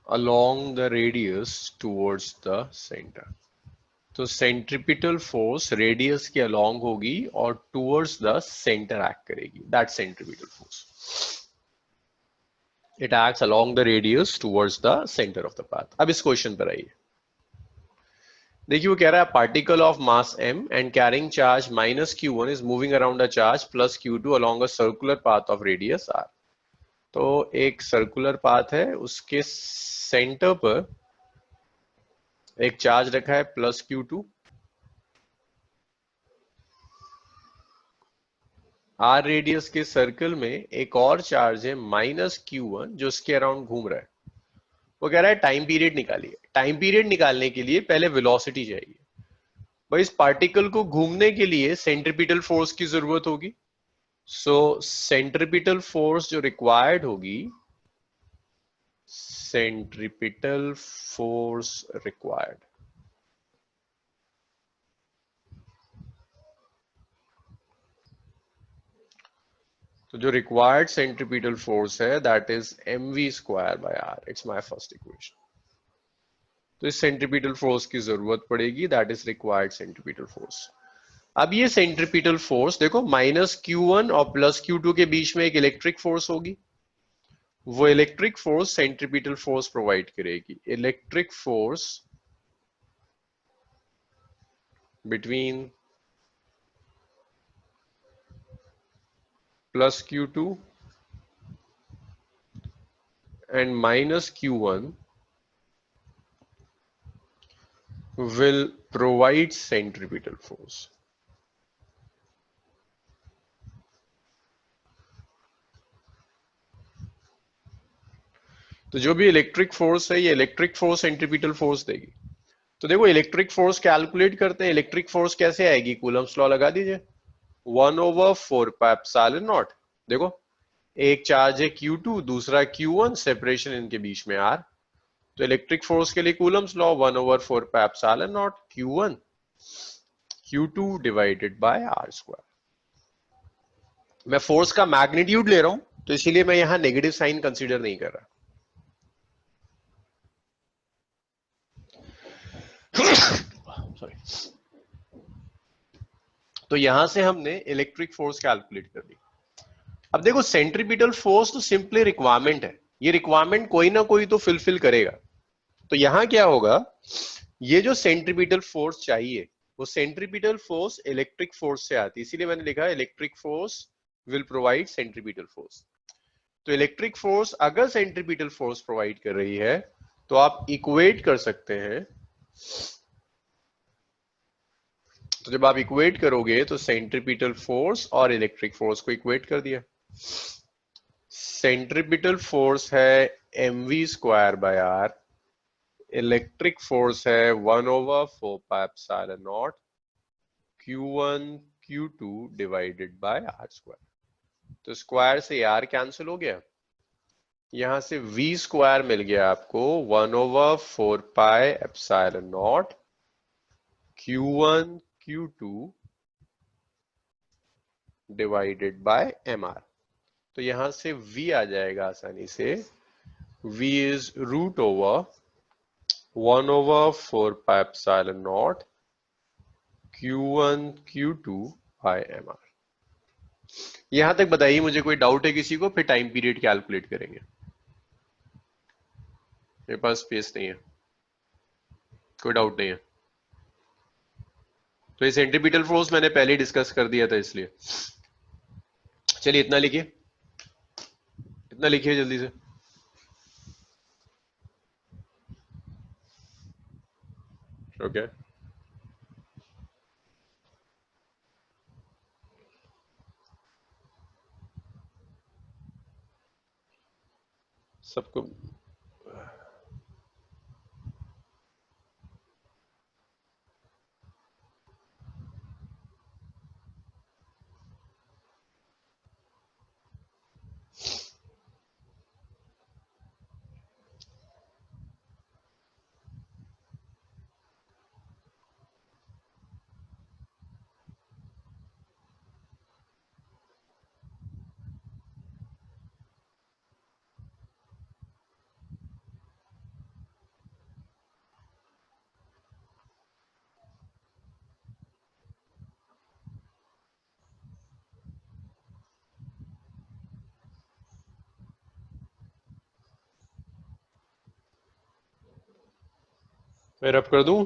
Speaker 1: Along the radius towards the center। तो सेंट्रिपिटल फोर्स रेडियस के अलोंग होगी और टुवर्ड्स द सेंटर एक्ट करेगी, that centripetal force, it acts along the radius towards the centre of the path. अब इस question पर आइए, देखिए वो कह रहा है particle of mass m and carrying charge minus q1 is moving around a charge plus q2 along a circular path of radius r। तो एक सर्कुलर पाथ है, उसके सेंटर पर एक चार्ज रखा है प्लस q2, r रेडियस के circle में एक और चार्ज है माइनस q1 जो उसके अराउंड घूम रहा है। वो कह रहा है टाइम पीरियड निकालिए। टाइम पीरियड निकालने के लिए पहले वेलोसिटी चाहिए। भाई इस पार्टिकल को घूमने के लिए सेंट्रिपिटल फोर्स की जरूरत होगी। सो सेंट्रिपिटल फोर्स जो रिक्वायर्ड होगी, सेंट्रिपिटल फोर्स रिक्वायर्ड, तो जो रिक्वायर्ड सेंट्रिपिटल फोर्स है that is mv square by r। It's my first equation. तो इस सेंट्रिपिटल फोर्स की जरूरत पड़ेगी, that is required centripetal force. अब ये सेंट्रिपिटल फोर्स देखो, माइनस q1 और प्लस q2 के बीच में एक इलेक्ट्रिक फोर्स होगी, वो electric force centripetal force provide करेगी। Electric force between plus q2 and minus q1 will provide centripetal force। तो जो भी इलेक्ट्रिक फोर्स है ये इलेक्ट्रिक फोर्स सेंट्रिपिटल फोर्स देगी। तो देखो इलेक्ट्रिक फोर्स कैलकुलेट करते हैं। इलेक्ट्रिक फोर्स कैसे आएगी, कूलम्स लॉ लगा दीजिए, 1/4πε0। देखो एक चार्ज है q2, दूसरा q1, सेपरेशन इनके बीच में r। तो इलेक्ट्रिक फोर्स के लिए coulomb's law 1/4πε0 q1 q2 divided by r square. मैं फोर्स का मैग्नीट्यूड ले रहा हूं तो इसीलिए मैं यहां नेगेटिव साइन कंसीडर नहीं कर रहा। सॉरी। तो यहां से हमने इलेक्ट्रिक फोर्स कैलकुलेट कर ली। अब देखो सेंट्रिपिटल फोर्स तो सिंपली रिक्वायरमेंट है, ये रिक्वायरमेंट कोई ना कोई तो फिलफिल करेगा। तो यहां क्या होगा, ये जो सेंट्रिपिटल फोर्स चाहिए वो सेंट्रिपिटल फोर्स इलेक्ट्रिक फोर्स से आती है, इसीलिए मैंने लिखा electric force will provide centripetal force. तो इलेक्ट्रिक फोर्स अगर सेंट्रिपिटल फोर्स प्रोवाइड कर रही है तो आप इक्वेट कर सकते हैं। तो जब आप इक्वेट करोगे तो सेंट्रिपिटल फोर्स और इलेक्ट्रिक फोर्स को इक्वेट कर दिया। सेंट्रिपिटल फोर्स है mv square by r, electric force है 1/4πε0 q1 q2 divided by r square. तो स्क्वायर से r कैंसिल हो गया, यहां से v स्क्वायर मिल गया आपको 1/4πε0 q1 q2 divided bye mr। तो यहां से v आ जाएगा आसानी से, v is √1/4πε0 q1 q2 bye mr। यहां तक बताइए, मुझे कोई डाउट है किसी को, फिर टाइम पीरियड कैलकुलेट करेंगे। मेरे पास स्पेस नहीं है, कोई डाउट नहीं है। तो ये सेंट्रिपिटल फोर्स मैंने पहले डिस्कस कर दिया था, इसलिए चलिए इतना लिखिए, इतना लिखिए जल्दी से। ओके सबको मैं रब कर दूं?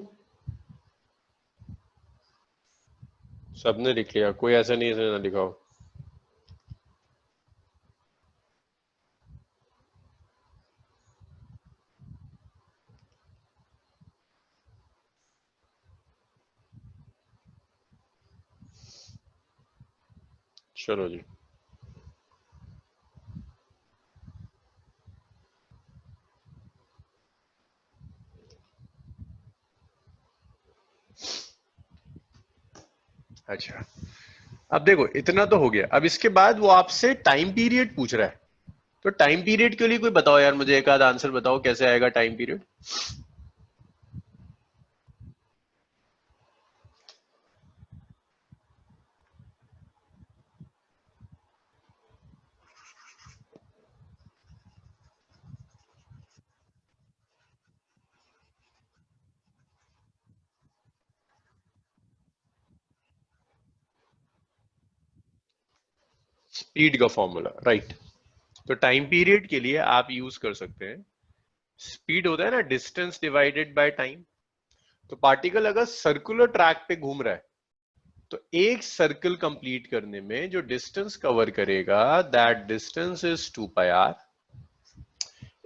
Speaker 1: सबने लिख लिया, कोई ऐसा नहीं है इसने ना लिखा हो। चलो जी। अच्छा, अब देखो इतना तो हो गया। अब इसके बाद वो आपसे टाइम पीरियड पूछ रहा है। तो टाइम पीरियड के लिए कोई बताओ यार, मुझे एक आध आंसर बताओ कैसे आएगा टाइम पीरियड। स्पीड का फॉर्मूला, राइट। तो टाइम पीरियड के लिए आप यूज कर सकते हैं, स्पीड होता है ना डिस्टेंस डिवाइडेड बाय टाइम। तो पार्टिकल अगर सर्कुलर ट्रैक पे घूम रहा है, तो एक सर्कल कंप्लीट करने में जो डिस्टेंस कवर करेगा, दैट डिस्टेंस इज 2 πr।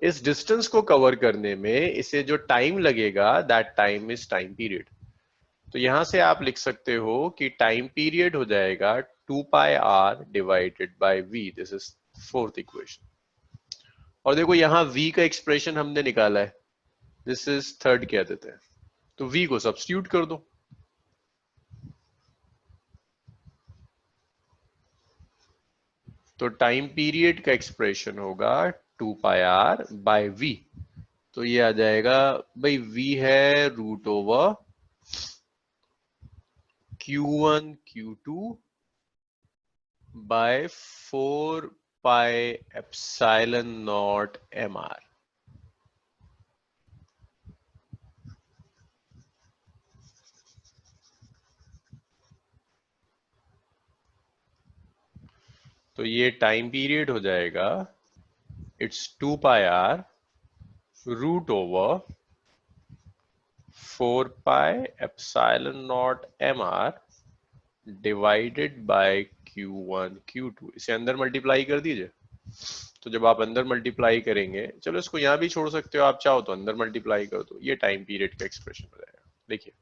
Speaker 1: इस डिस्टेंस को कवर करने में इसे जो टाइम लगेगा, that time is time period. तो यहां से आप लिख सकते हो कि टाइम पीरियड हो जाएगा 2 πr divided by v। This is fourth equation. और देखो यहां v का एक्सप्रेशन हमने निकाला है, दिस इज थर्ड कह देते हैं। तो v को सब्स्टिट्यूट कर दो। तो टाइम पीरियड का एक्सप्रेशन होगा 2 πr/v। तो ये आ जाएगा भाई, v है √over q1 q2 bye 4 πε0 mr। तो ये टाइम पीरियड हो जाएगा, it's 2 πr √4 πε0 mr divided by Q1 Q2। इसे अंदर मल्टीप्लाई कर दीजिए। तो जब आप अंदर मल्टीप्लाई करेंगे, चलो इसको यहां भी छोड़ सकते हो, आप चाहो तो अंदर मल्टीप्लाई कर दो, ये टाइम पीरियड का एक्सप्रेशन हो जाएगा। देखिए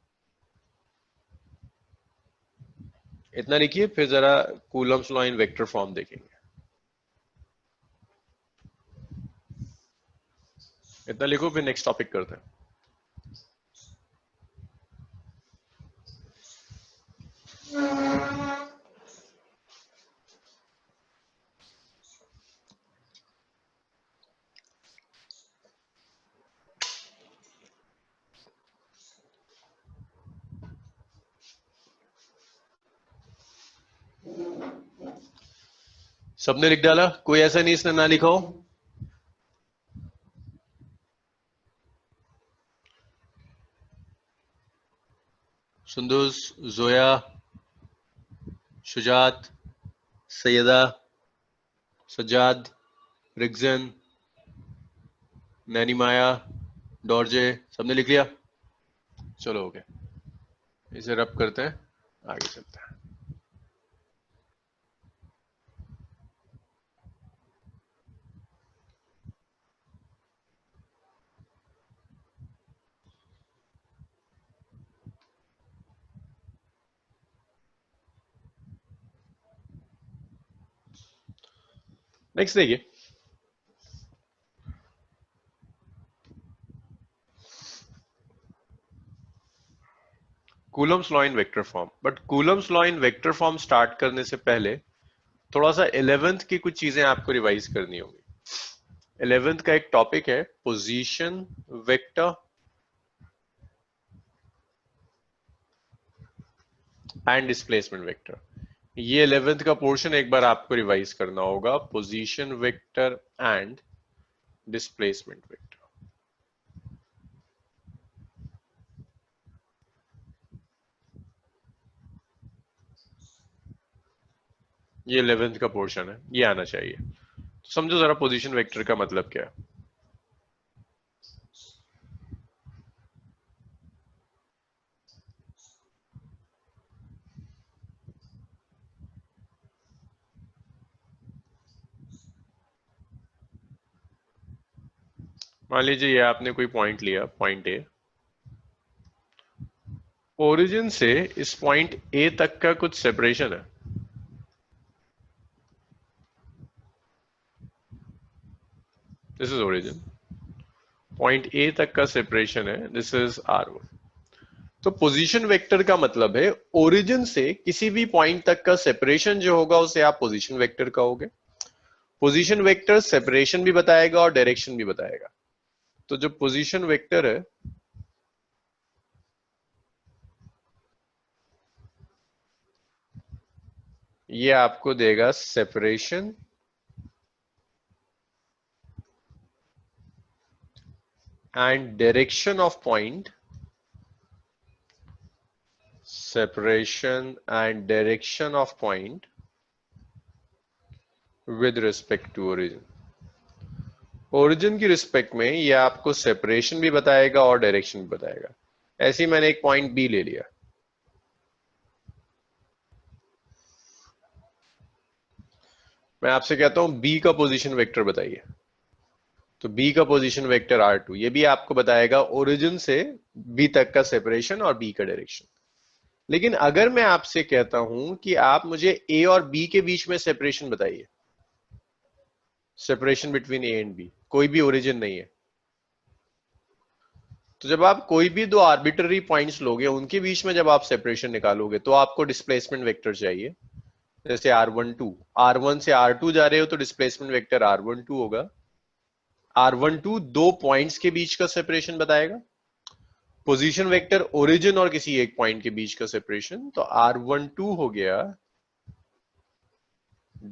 Speaker 1: इतना लिखिए, फिर जरा Coulomb's law in vector form देखेंगे। इतना लिखो, फिर नेक्स्ट टॉपिक करते हैं। सबने लिख डाला? कोई ऐसा नहीं इसने ना लिखा हो? सुंदुस, जोया, शुजात, सैयदा, सज्जाद, रिगजन, नैनी माया, डॉर्जे, सबने लिख लिया? चलो हो गया। इसे रब करते हैं, आगे चलते हैं। नेक्स्ट देखिए, Coulomb's law in vector form. But Coulomb's law in vector form start करने से पहले थोड़ा सा 11th की कुछ चीजें आपको रिवाइज करनी होगी। 11th का एक टॉपिक है position vector and displacement vector. ये 11th का पोर्शन एक बार आपको रिवाइज करना होगा, position vector and displacement vector. ये 11th का पोर्शन है, ये आना चाहिए। तो समझो जरा पोजीशन वेक्टर का मतलब क्या है। मान लीजिए ये आपने कोई पॉइंट लिया, पॉइंट ए, ओरिजिन से इस पॉइंट ए तक का कुछ सेपरेशन है, this is origin, point A तक का सेपरेशन है, दिस इज R1। तो पोजीशन वेक्टर का मतलब है ओरिजिन से किसी भी पॉइंट तक का सेपरेशन जो होगा उसे आप पोजीशन वेक्टर कहोगे। पोजीशन वेक्टर सेपरेशन भी बताएगा और डायरेक्शन भी बताएगा। तो जो पोजीशन वेक्टर है ये आपको देगा separation and direction of point, separation and direction of point with respect to origin. Origin की रिस्पेक्ट में ये आपको सेपरेशन भी बताएगा और डायरेक्शन भी बताएगा। ऐसे ही मैंने एक पॉइंट बी ले लिया, मैं आपसे कहता हूं बी का पोजीशन वेक्टर बताइए, तो बी का पोजीशन वेक्टर R2, ये भी आपको बताएगा ओरिजिन से बी तक का सेपरेशन और बी का डायरेक्शन। लेकिन अगर मैं आपसे कहता हूं कि आप मुझे ए और बी के बीच में सेपरेशन बताइए, separation between A and B, कोई भी ओरिजिन नहीं है, तो जब आप कोई भी दो आर्बिट्ररी पॉइंट्स लोगे उनके बीच में जब आप सेपरेशन निकालोगे तो आपको डिस्प्लेसमेंट वेक्टर चाहिए। जैसे R12, R1 से R2 जा रहे हो तो डिस्प्लेसमेंट वेक्टर R12 होगा। R12 दो पॉइंट्स के बीच का सेपरेशन बताएगा, पोजीशन वेक्टर ओरिजिन और किसी एक पॉइंट के बीच का सेपरेशन, तो R12 हो गया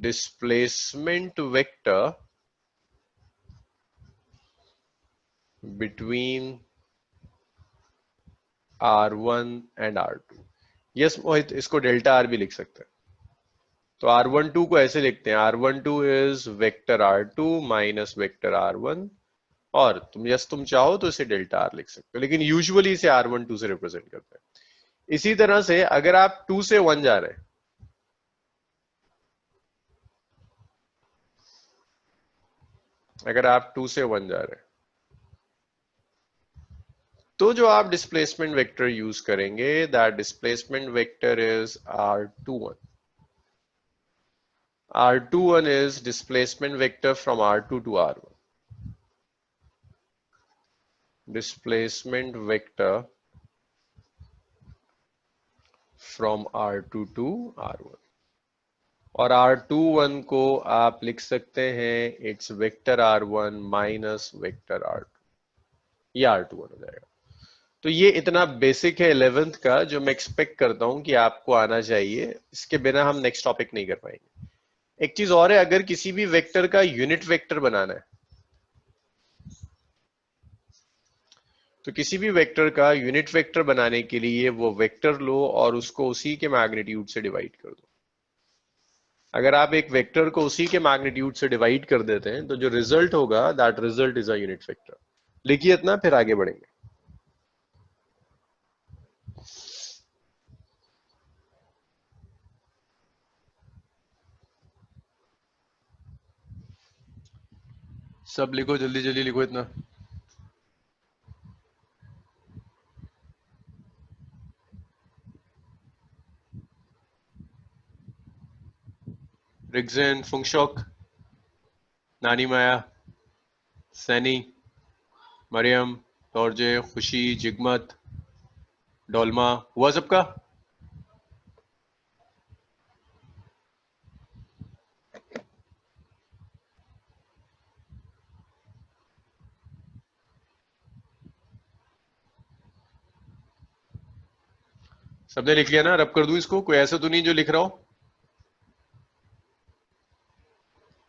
Speaker 1: displacement vector between R1 and R2। Yes Mohit, इसको डेल्टा R भी लिख सकते हैं। तो R12 को ऐसे लिखते हैं, R12 is vector R2 minus vector R1, और तुम चाहो तो इसे डेल्टा R लिख सकते हो, लेकिन यूजुअली इसे R12 से रिप्रेजेंट करते हैं। इसी तरह से अगर आप 2 से 1 जा रहे हैं, अगर आप 2 से 1 जा रहे हैं तो जो आप डिस्प्लेसमेंट वेक्टर यूज करेंगे, that displacement vector is R21। R21 is displacement vector from R2 to R1. Displacement vector from R2 to R1. और R21 को आप लिख सकते हैं it's vector R1 minus vector R2, ये R21 हो जाएगा। तो ये इतना बेसिक है 11th का जो मैं एक्सपेक्ट करता हूं कि आपको आना चाहिए, इसके बिना हम नेक्स्ट टॉपिक नहीं कर पाएंगे। एक चीज और है, अगर किसी भी वेक्टर का यूनिट वेक्टर बनाना है तो किसी भी वेक्टर का यूनिट वेक्टर बनाने के लिए वो वेक्टर लो और उसको उसी के मैग्नीट्यूड से डिवाइड कर दो। अगर आप एक वेक्टर को उसी के मैग्नीट्यूड से डिवाइड कर देते हैं तो जो रिजल्ट होगा that result is a unit vector. लिखिए इतना, फिर आगे बढ़ेंगे। सब लिखो, जल्दी जल्दी लिखो इतना। रिग्जन, फुंगशॉक, नानी माया, सैनी, मरियम, टॉर्जे, खुशी, जिगमत, डोलमा, हुआ सबका? सबने लिख लिया ना? रब कर दूं इसको? कोई ऐसा तो नहीं जो लिख रहा हो?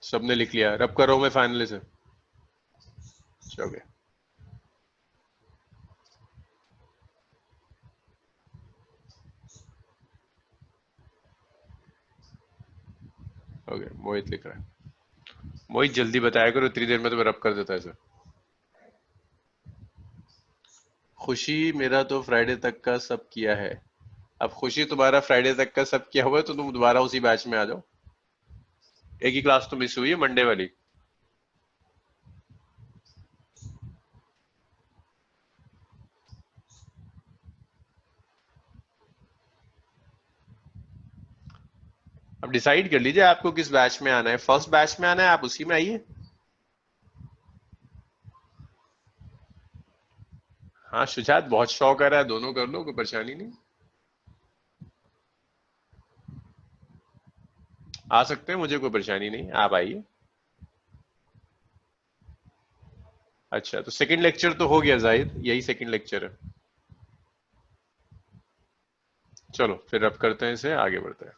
Speaker 1: सबने लिख लिया, रब कर रहा हूं मैं फाइनली से। ओके, ओके, मोहित लिख रहा है। मोहित जल्दी बताया करो, इतनी देर में तो मैं रब कर देता है सर। खुशी, मेरा तो फ्राइडे तक का सब किया है। अब खुशी तुम्हारा फ्राइडे तक का सब किया हुआ है तो तुम दोबारा उसी बैच में आ जाओ। एक ही क्लास तो मिस हुई है, मंडे वाली। अब डिसाइड कर लीजिए आपको किस बैच में आना है, फर्स्ट बैच में आना है आप उसी में आइए। हाँ शुजात बहुत शौक आ रहा है, दोनों कर लो, कोई परेशानी नहीं, आ सकते हैं, मुझे कोई परेशानी नहीं, आप आइए। अच्छा तो सेकंड लेक्चर तो हो गया जाहिद, यही सेकंड लेक्चर है। चलो फिर अब करते हैं, इसे आगे बढ़ते हैं।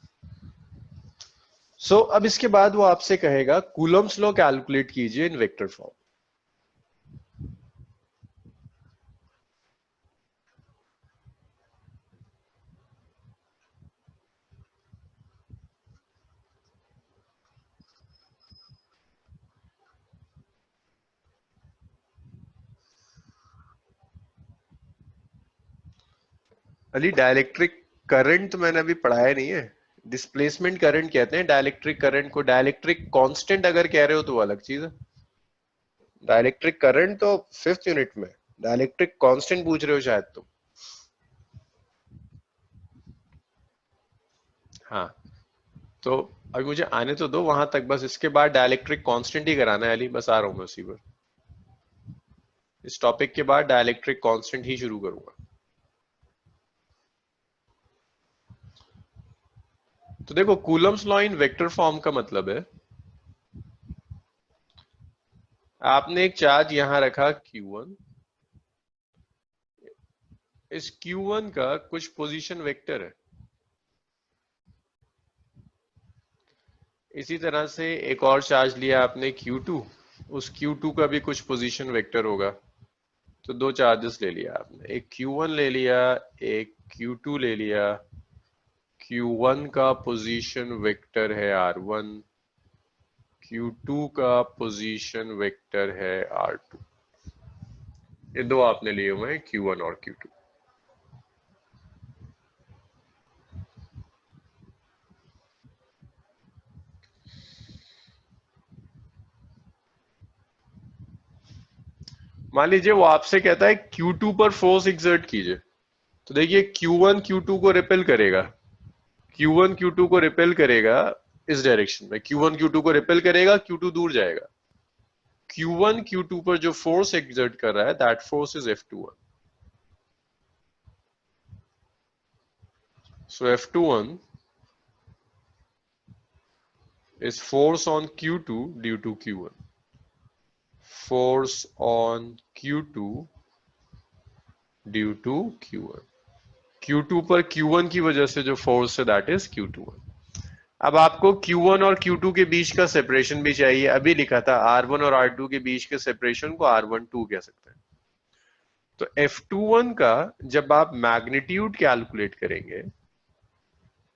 Speaker 1: अब इसके बाद वो आपसे कहेगा कूलम्स लॉ कैलकुलेट कीजिए इन vector form. Ali dielectric current तो मैंने अभी पढ़ाया नहीं है, डिस्प्लेसमेंट करंट कहते हैं डाइलेक्ट्रिक करंट को। डाइलेक्ट्रिक कांस्टेंट अगर कह रहे हो तो वो अलग चीज है। डाइलेक्ट्रिक करंट तो फिफ्थ यूनिट में, डाइलेक्ट्रिक कांस्टेंट पूछ रहे हो शायद तुम। हाँ तो अभी मुझे आने तो दो वहां तक, बस इसके बाद डाइलेक्ट्रिक कांस्टेंट ही कराना है अली, बस आ रहा हूं मैं उसी पर। इस टॉपिक के बाद डाइलेक्ट्रिक कांस्टेंट ही शुरू करूंगा। तो देखो Coulomb's law in vector form का मतलब है, आपने एक चार्ज यहां रखा Q1, इस Q1 का कुछ पोजीशन वेक्टर है। इसी तरह से एक और चार्ज लिया आपने Q2, उस Q2 का भी कुछ पोजीशन वेक्टर होगा। तो दो चार्जेस ले लिया आपने, एक Q1 ले लिया, एक Q2 ले लिया। Q1 का पोजीशन वेक्टर है R1, Q2 का पोजीशन वेक्टर है R2। ये दो आपने लिए हुए हैं Q1 और Q2। मान लीजिए वो आपसे कहता है Q2 पर फोर्स एक्सर्ट कीजिए, तो देखिए Q1 Q2 को रिपेल करेगा, Q1 Q2 को रिपेल करेगा इस डायरेक्शन में, Q1 Q2 को रिपेल करेगा, Q2 दूर जाएगा। Q1 Q2 पर जो फोर्स एक्सर्ट कर रहा है that force is F21। So F21 is force on Q2 due to Q1, force on Q2 due to Q1, Q2 पर Q1 की वजह से जो फोर्स है दैट इज Q21। अब आपको Q1 और Q2 के बीच का सेपरेशन भी चाहिए, अभी लिखा था R1 और R2 के बीच के सेपरेशन को R12 कह सकते हैं। तो F21 का जब आप मैग्नीट्यूड कैलकुलेट करेंगे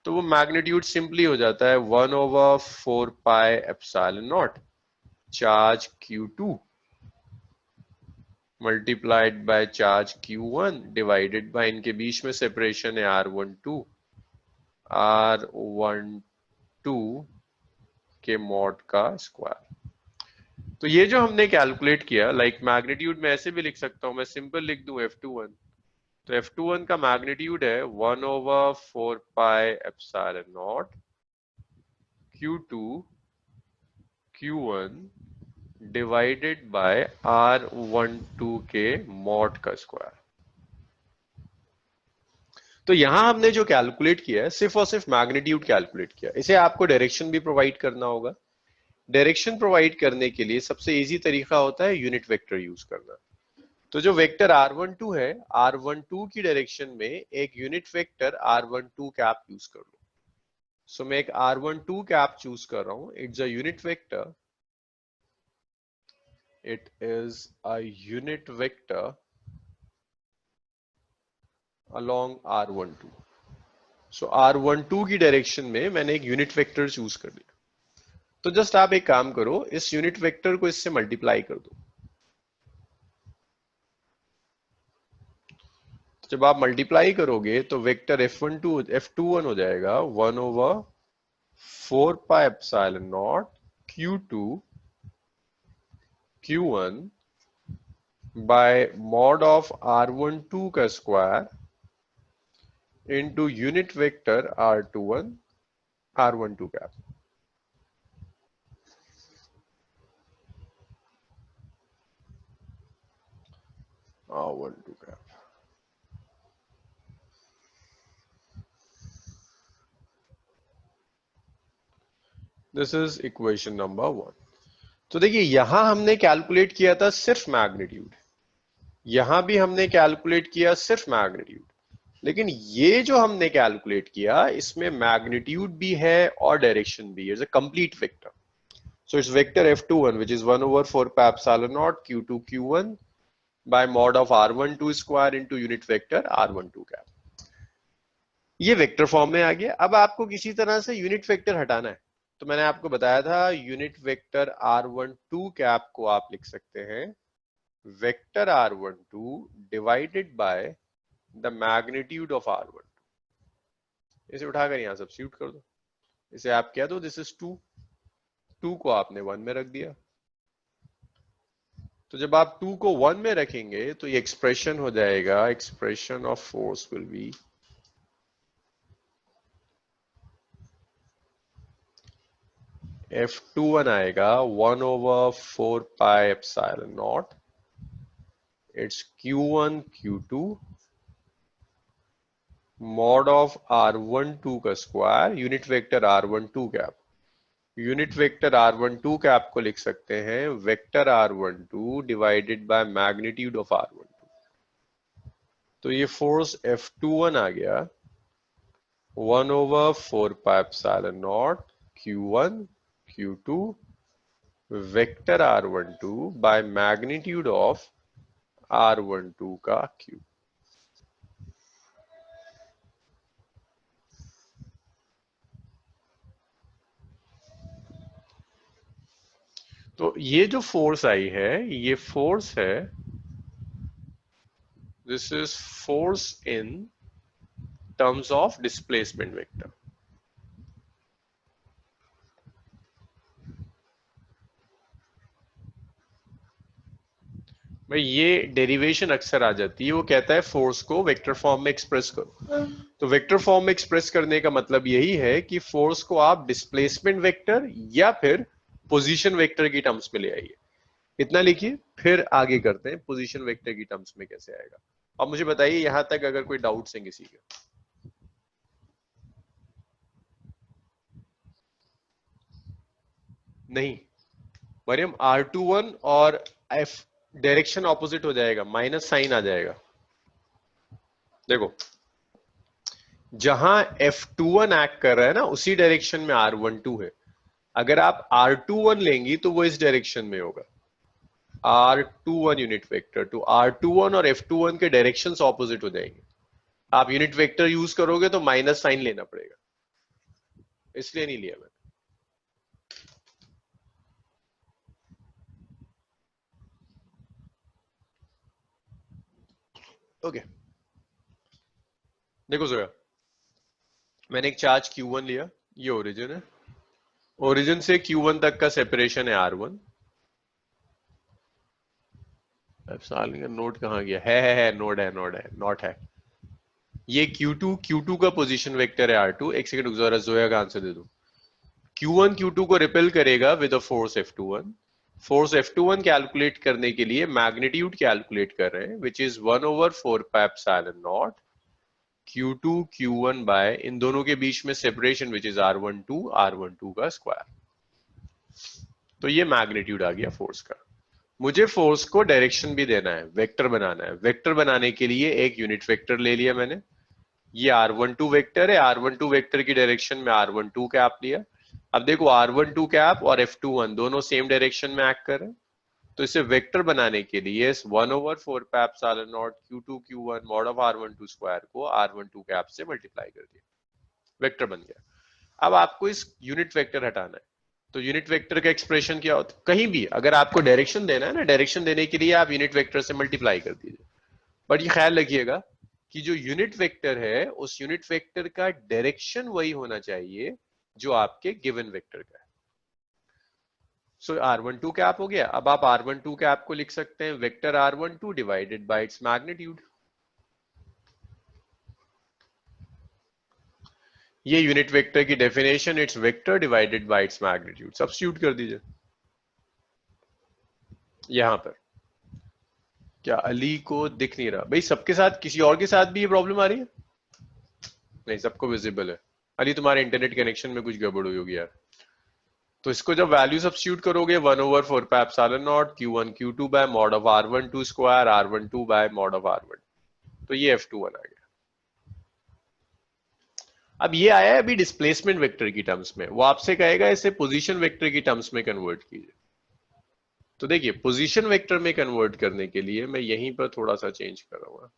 Speaker 1: तो वो मैग्नीट्यूड सिंपली हो जाता है 1/4πε0 charge Q2 multiplied by charge Q1 divided by इनके बीच में सेपरेशन है R12 के मॉड का स्क्वायर। तो ये जो हमने कैलकुलेट किया, लाइक मैग्नीट्यूड में ऐसे भी लिख सकता हूं मैं, सिंपल लिख दूं F21, तो F21 का मैग्नीट्यूड है 1/4πε0 Q2 Q1 divided bye R12 के मॉड का स्क्वायर। तो यहां हमने जो कैलकुलेट किया है सिर्फ और सिर्फ मैग्नीट्यूड कैलकुलेट किया, इसे आपको डायरेक्शन भी प्रोवाइड करना होगा। डायरेक्शन प्रोवाइड करने के लिए सबसे इजी तरीका होता है यूनिट वेक्टर यूज करना। तो जो वेक्टर R12 है, R12 की डायरेक्शन में एक unit vector R12 cap use कर लो। सो मैं एक R12 कैप चूज कर रहा हूं, it's a unit vector, it is a unit vector along R12। So R12 की डायरेक्शन में मैंने एक यूनिट वेक्टर चूज कर लिया। तो जस्ट आप एक काम करो, इस यूनिट वेक्टर को इससे मल्टीप्लाई कर दो। तो जब आप मल्टीप्लाई करोगे तो वेक्टर F21 हो जाएगा 1/4πε0 Q2 Q1 bye mod of R12 का square into unit vector R21 r12 cap. r12 cap, this is equation number 1। तो देखिए यहां हमने कैलकुलेट किया था सिर्फ मैग्नीट्यूड, यहां भी हमने कैलकुलेट किया सिर्फ मैग्नीट्यूड, लेकिन ये जो हमने कैलकुलेट किया इसमें मैग्नीट्यूड भी है और डायरेक्शन भी है, it's a complete vector. So it's vector F21 which is 1 over 4 pi epsilon naught Q2 Q1 by mod of R12 square into unit vector R12 cap। ये वेक्टर फॉर्म में आ गया। अब आपको किसी तरह से यूनिट वेक्टर हटाना है, तो मैंने आपको बताया था यूनिट वेक्टर R12 कैप को आप लिख सकते हैं vector R12 divided by the magnitude of R12। इसे उठाकर यहां सब्स्टिट्यूट कर दो, इसे आप कह दो दिस इज 2, 2 को आपने 1 में रख दिया। तो जब आप 2 को 1 में रखेंगे तो ये एक्सप्रेशन हो जाएगा, expression of force will be F21 आएगा 1 over 4 pi epsilon naught, it's Q1 Q2 mod of R12 का square unit vector R12 cap. Unit vector R12 cap को लिख सकते हैं vector R12 divided by magnitude of R12। तो ये force F21 आ गया 1 over 4 pi epsilon naught Q1 Q2 vector R12 by magnitude of R12 का cube. तो ये जो फोर्स आई है ये फोर्स है, this is force in terms of displacement vector. भाई ये डेरिवेशन अक्सर आ जाती है, वो कहता है फोर्स को वेक्टर फॉर्म में एक्सप्रेस करो। तो वेक्टर फॉर्म में एक्सप्रेस करने का मतलब यही है कि फोर्स को आप डिस्प्लेसमेंट वेक्टर या फिर पोजीशन वेक्टर की टर्म्स में ले आइए। इतना लिखिए, फिर आगे करते हैं पोजीशन वेक्टर की टर्म्स में कैसे आएगा। अब मुझे बताइए यहां तक अगर कोई डाउट्स हैं किसी के। नहीं मरियम, R21 और F डायरेक्शन ऑपोजिट हो जाएगा, माइनस साइन आ जाएगा। देखो जहां F21 एक्ट कर रहा है ना उसी डायरेक्शन में R12 है। अगर आप R21 लेंगी तो वो इस डायरेक्शन में होगा, R21 यूनिट वेक्टर। तो R21 और F21 के डायरेक्शंस ऑपोजिट हो जाएंगे। आप यूनिट वेक्टर यूज करोगे तो माइनस साइन लेना पड़ेगा, इसलिए नहीं लिया मैंने। ओके देखो जरा, मैंने एक चार्ज Q1 लिया, ये ओरिजिन है, ओरिजिन से Q1 तक का सेपरेशन है R1। साल का नोट कहाँ गया है नोड है नोड है नॉट है। ये Q2 का पोजीशन वेक्टर है R2। एक सेकंड रुक जरा, जोया का आंसर दे दो। Q1 Q2 को रिपेल करेगा with a force F21। Force F21 calculate करने के लिए मैग्नीट्यूड कैलकुलेट कर रहे हैं which is 1 over 4 pi epsilon naught Q2 Q1 by इन दोनों के बीच में सेपरेशन विच इज R12 का स्क्वायर। तो ये मैग्नीट्यूड आ गया फोर्स का। मुझे फोर्स को डायरेक्शन भी देना है, वेक्टर बनाना है। वेक्टर बनाने के लिए एक यूनिट वेक्टर ले लिया मैंने, ये R12 वेक्टर है, R12 वेक्टर की डायरेक्शन में R12 कैप लिया। अब देखो R12 कैप और F21 दोनों सेम डायरेक्शन में एक्ट कर रहे हैं, तो इसे वेक्टर बनाने के लिए इस 1 over 4 pi epsilon naught Q2 Q1 mod of R12 square को R12 कैप से मल्टीप्लाई कर दिया, वेक्टर बन गया। अब आपको इस यूनिट वेक्टर हटाना है, तो यूनिट वेक्टर का एक्सप्रेशन क्या होता है? कहीं भी अगर आपको डायरेक्शन देना है ना, डायरेक्शन देने के लिए आप यूनिट वेक्टर से मल्टीप्लाई कर दीजिए। बट ये ख्याल रखिएगा कि जो यूनिट वेक्टर है उस यूनिट वेक्टर का डायरेक्शन वही होना चाहिए जो आपके गिवन वेक्टर का है। सो R12 कैप हो गया। अब आप R12 कैप को लिख सकते हैं vector R12 divided by its magnitude. ये यूनिट वेक्टर की definition, it's vector divided by its magnitude. Substitute कर दीजिए यहां पर। क्या अली को दिख नहीं रहा भाई? सबके साथ, किसी और के साथ भी ये प्रॉब्लम आ रही है? नहीं, सबको विजिबल है। अली तुम्हारे इंटरनेट कनेक्शन में कुछ गड़बड़ हुई होगी यार। तो इसको जब वैल्यू सब्स्टिट्यूट करोगे 1/4 pi epsilon naught Q1 Q2 bye mod of R12 square R12 bye mod of R1, तो ये F21 आ गया। अब ये आया है अभी डिस्प्लेसमेंट वेक्टर की टर्म्स में, वो आपसे कहेगा इसे पोजीशन वेक्टर की टर्म्स में कन्वर्ट कीजिए। तो देखिए, पोजीशन वेक्टर में कन्वर्ट करने के लिए मैं यहीं पर थोड़ा सा चेंज कर रहा हूँ।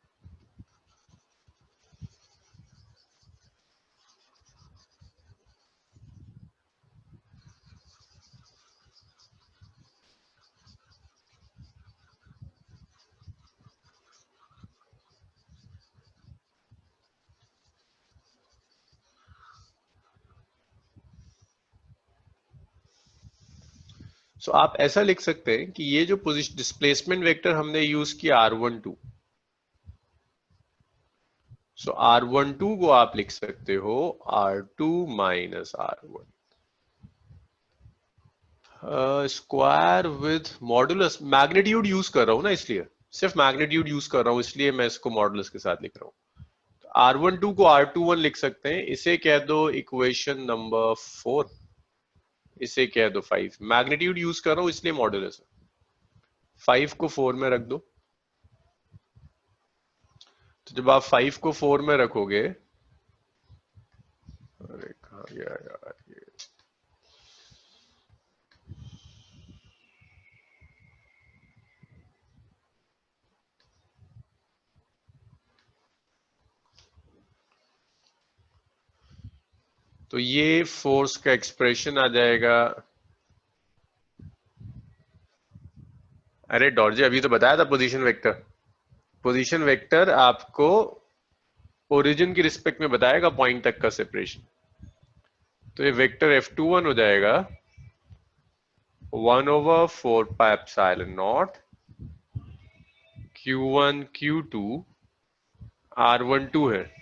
Speaker 1: सो आप ऐसा लिख सकते हैं कि ये जो पोजीशन डिस्प्लेसमेंट वेक्टर हमने यूज किया R12, सो R12 को आप लिख सकते हो R2 minus R1 square with modulus. Magnitude use कर रहा हूं ना, इसलिए सिर्फ मैग्नीट्यूड यूज कर रहा हूं, इसलिए मैं इसको मॉडुलस के साथ लिख रहा हूं। R12 को R21 लिख सकते हैं, इसे कह दो इक्वेशन नंबर 4, इसे कह दो 5। मैग्नीट्यूड यूज कर रहा हूं इसलिए मॉडुलस है। 5 को 4 में रख दो। तो जब आप 5 को 4 में रखोगे, अरे कहा गया यार ये, तो ये फोर्स का एक्सप्रेशन आ जाएगा। अरे डॉर्जे, अभी तो बताया था पोजीशन वेक्टर। पोजीशन वेक्टर आपको ओरिजिन की रिस्पेक्ट में बताएगा पॉइंट तक का सेपरेशन। तो ये वेक्टर F21 हो जाएगा 1/4 pi epsilon naught Q1 Q2 R12 है।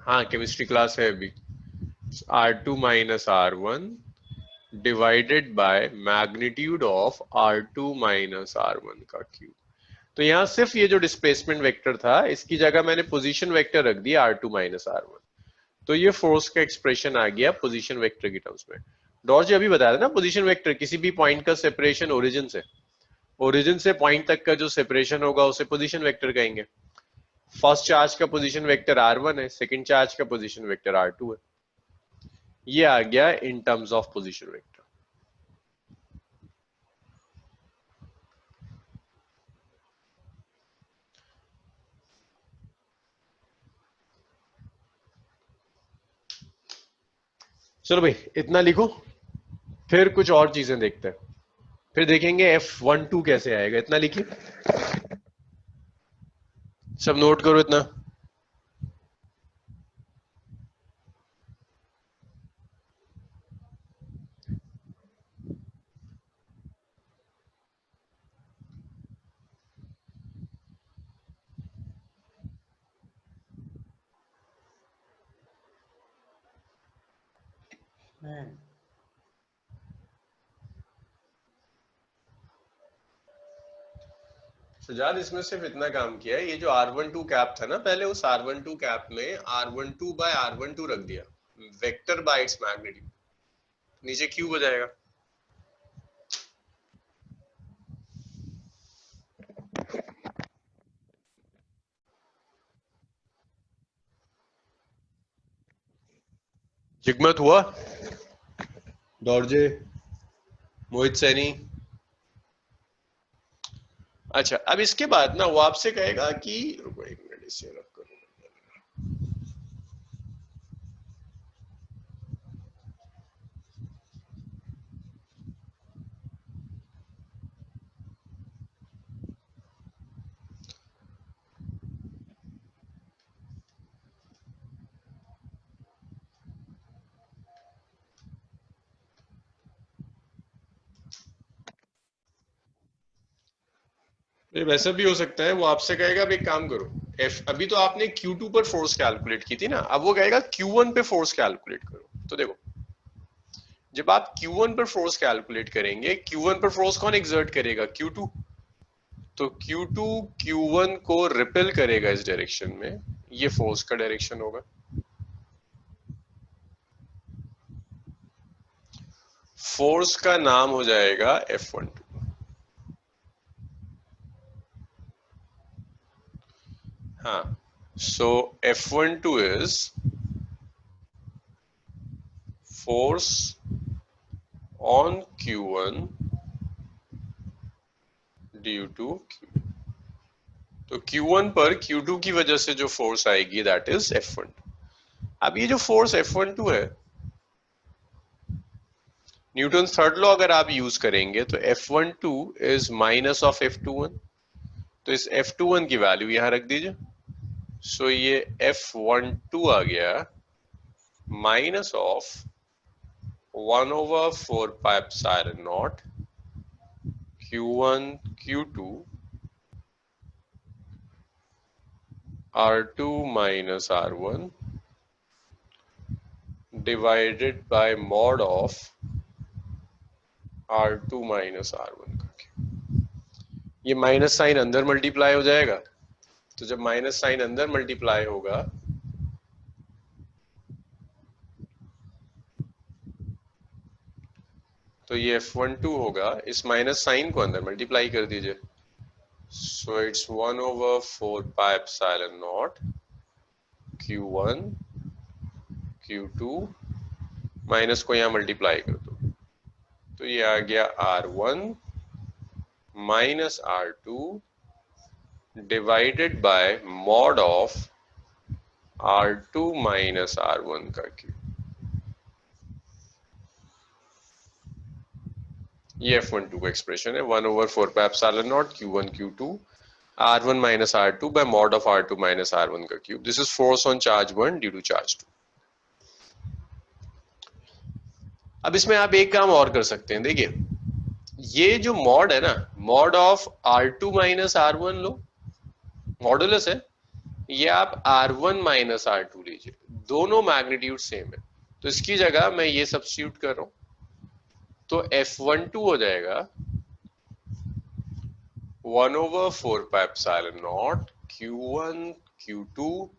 Speaker 1: हाँ, केमिस्ट्री क्लास है अभी। R2 minus R1 divided by magnitude of R2 minus R1 का क्यूब। तो यहां सिर्फ ये जो डिस्प्लेसमेंट वेक्टर था, इसकी जगह मैंने पोजीशन वेक्टर रख दिया R2 माइनस R1। तो ये फोर्स का एक्सप्रेशन आ गया पोजीशन वेक्टर की टर्म्स में। डॉर्ज जी अभी बताया था ना, पोजीशन वेक्टर किसी भी पॉइंट का सेपरेशन ओरिजिन से, ओरिजिन से पॉइंट तक का जो सेपरेशन होगा उसे पोजीशन वेक्टर कहेंगे। फर्स्ट चार्ज का पोजीशन वेक्टर R1 है, सेकंड चार्ज का पोजीशन वेक्टर R2 है। ये आ गया in terms of position vector. चलो भाई इतना लिखो, फिर कुछ और चीजें देखते हैं। फिर देखेंगे F12 कैसे आएगा। इतना लिखिए, सब नोट करो इतना। सुजात, इसमें सिर्फ इतना काम किया है, ये जो R12 कैप था ना पहले, उस R12 कैप में R12 बाय R12 रख दिया, वेक्टर बाय इट्स मैग्नीट्यूड, नीचे क्यूब हो जाएगा। जिगमत हुआ? दौड़जे, मोहित सैनी। अच्छा, अब इसके बाद ना वो आपसे कहेगा कि रुको एक मिनट, इसे रख करो। ये वैसा भी हो सकता है, वो आपसे कहेगा अब एक काम करो, एफ अभी तो आपने Q2 पर फोर्स कैलकुलेट की थी ना, अब वो कहेगा Q1 पे फोर्स कैलकुलेट करो। तो देखो जब आप Q1 पर फोर्स कैलकुलेट करेंगे, Q1 पर फोर्स कौन एक्सर्ट करेगा? Q2। तो Q2 Q1 को रिपेल करेगा इस डायरेक्शन में, ये फोर्स का डायरेक्शन होगा। फोर्स का नाम हो जाएगा F12। हाँ, so F12 is force on Q1 due to Q2। तो Q1 पर Q2 की वजह से जो फोर्स आएगी दैट इज F12। अब ये जो फोर्स F12 है, न्यूटन थर्ड लॉ अगर आप यूज करेंगे तो F12 is minus of F21। तो इस F21 की वैल्यू यहां रख दीजिए। सो ये F12 आ गया minus of 1/4πε0 Q1 Q2 R2 minus R1 divided by mod of R2 minus R1 करके। ये माइनस साइन अंदर मल्टीप्लाई हो जाएगा। तो जब माइनस साइन अंदर मल्टीप्लाई होगा तो ये F12 होगा, इस माइनस साइन को अंदर मल्टीप्लाई कर दीजिए। So it's 1/4πε0 Q1 Q2 minus को यहां मल्टीप्लाई कर दो, तो ये आ गया R1 minus R2 divided by mod of R2 minus R1 का क्यूब। ये F12 का एक्सप्रेशन है, 1/4πε0 Q1 Q2 R1 minus R2 by mod of R2 minus R1 का cube. This is force on charge 1 due to charge 2। अब इसमें आप एक काम और कर सकते हैं, देखिए ये जो मॉड है ना, mod of R2 minus R1 low, modulus है, ये आप R1 माइनस R2 लीजिए, दोनों मैग्नीट्यूड सेम है। तो इसकी जगह मैं ये सब्स्टिट्यूट कर रहा हूं, तो F12 हो जाएगा 1/4πε0 Q1 Q2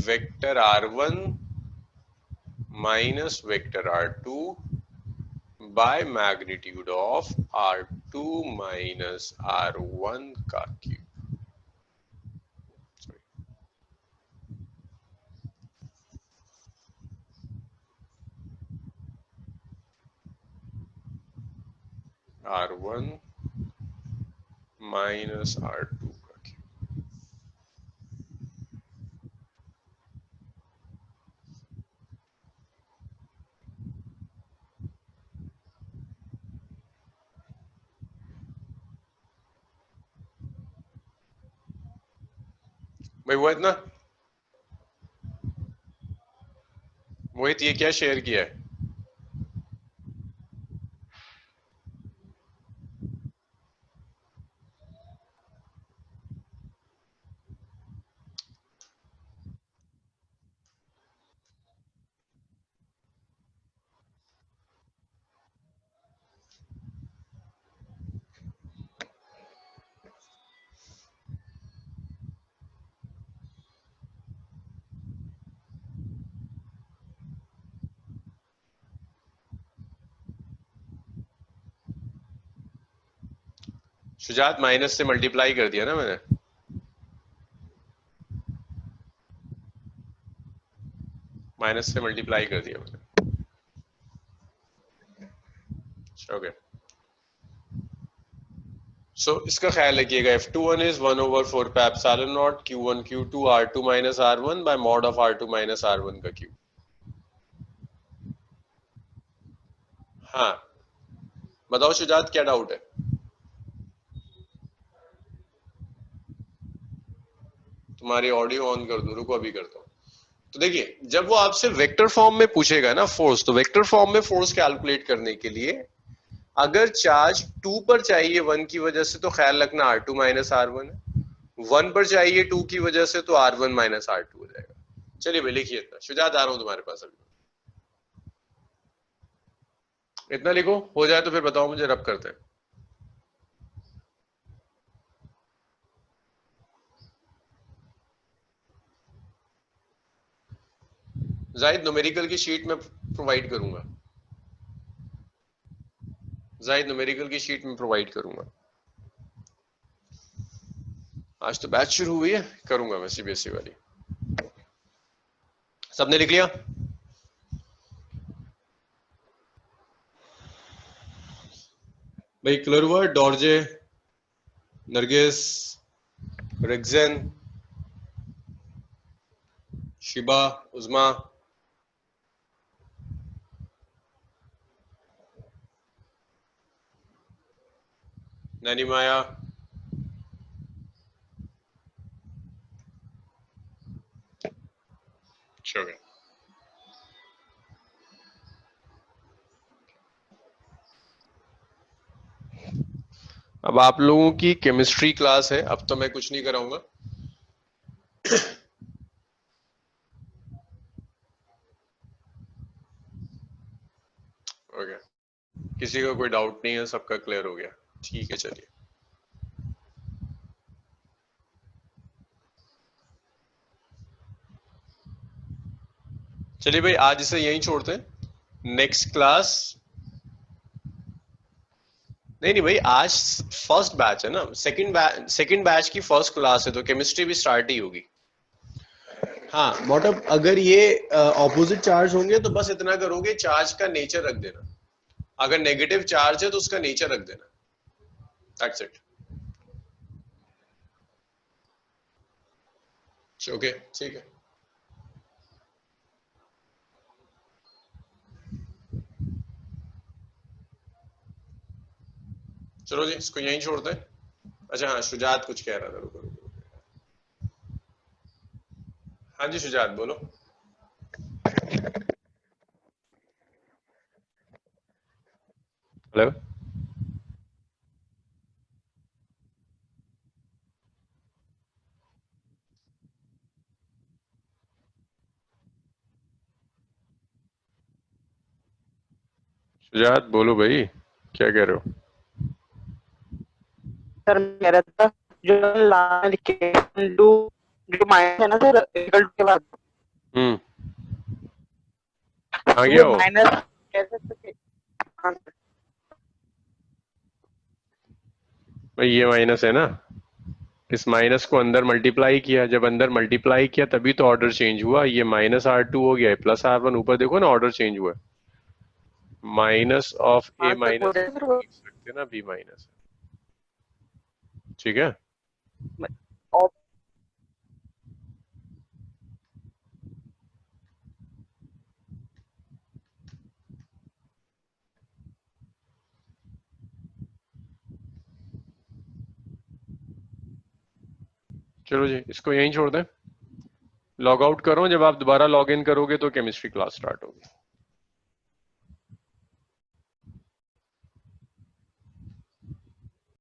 Speaker 1: vector R1 minus vector R2 by magnitude of R2 minus R1 का क्यूब। R1 माइनस R2 का क्यूब। भाई वो इतना मोहित ये क्या शेयर किया है? शुजात माइनस से मल्टीप्लाई कर दिया ना मैंने, माइनस से मल्टीप्लाई कर दिया मैंने। ओके, सो इसका ख्याल रखिएगा, F21 is 1/4πε0 Q1 Q2 R2 minus R1 by mod of R2 minus R1 का क्यूब। हाँ बताओ शुजात क्या डाउट है? तुम्हारी ऑडियो ऑन कर दूं, रुको अभी करता हूं। तो देखिए जब वो आपसे वेक्टर फॉर्म में पूछेगा ना फोर्स, तो वेक्टर फॉर्म में फोर्स कैलकुलेट करने के लिए अगर चार्ज 2 पर चाहिए 1 की वजह से, तो ख्याल रखना R2 माइनस R1 है, 1 पर चाहिए 2 की वजह से, तो R1 माइनस R2 हो जाएगा। चलिए भाई लिखिए इतना, शुजात आ रहा हूं तुम्हारे पास अभी। इतना लिखो, हो जाए तो फिर बताओ मुझे, रब करते हैं। जाहिद न्यूमेरिकल की शीट में प्रोवाइड करूंगा, जाहिद न्यूमेरिकल की शीट में प्रोवाइड करूंगा। आज तो बैच शुरू हुई है, करूंगा मैं सीबीएसई वाली। सबने लिख लिया? भाई क्लरवर, डॉर्जे, नरगिस, रेक्सेन, शिबा, उज़मा, नैनी माया, शुगर। अब आप लोगों की केमिस्ट्री क्लास है, अब तो मैं कुछ नहीं कराऊंगा। ओके, किसी का कोई डाउट नहीं है, सबका क्लियर हो गया? ठीक है चलिए। चलिए भाई आज इसे यहीं छोड़ते हैं, नेक्स्ट क्लास। नहीं नहीं भाई, आज फर्स्ट बैच है ना, सेकंड बैच की फर्स्ट क्लास है, तो केमिस्ट्री भी स्टार्ट ही होगी। हाँ मतलब अगर ये ऑपोजिट चार्ज होंगे तो बस इतना करोगे, चार्ज का नेचर रख देना। अगर नेगेटिव चार्ज है तो उसका नेचर रख देना, दैट्स इट। ओके ठीक है। चलो जी इसको यहीं छोड़ते हैं। अच्छा हाँ, शुजात कुछ कह रहा था, रुको रुको। हाँ जी शुजात बोलो। हेलो। शुजात बोलो भाई, क्या कह रहे हो?
Speaker 2: सर मैं कह रहा था जो लास्ट टू जो माइनस है ना सर इक्वल टू के बाद,
Speaker 1: हम्म, आ
Speaker 2: तो
Speaker 1: गया
Speaker 2: वो
Speaker 1: हो?
Speaker 2: माइनस कैसे सके? हाँ सर।
Speaker 1: भाई ये माइनस है ना, इस माइनस को अंदर मल्टीप्लाई किया, जब अंदर मल्टीप्लाई किया तभी तो ऑर्डर चेंज हुआ। ये -R2 हो गया है, +R1 ऊपर देखो ना, ऑर्डर चेंज हुआ है। माइनस ऑफ ए
Speaker 2: हाँ सर बोल
Speaker 1: माइनस
Speaker 2: रहे हैं सर वो
Speaker 1: लिख सकते हैं ना, बी माइनस। ठीक है।
Speaker 2: और
Speaker 1: चलो जी इसको यहीं छोड़ दें, लॉग आउट करो, जब आप दोबारा लॉग इन करोगे तो केमिस्ट्री क्लास स्टार्ट होगी।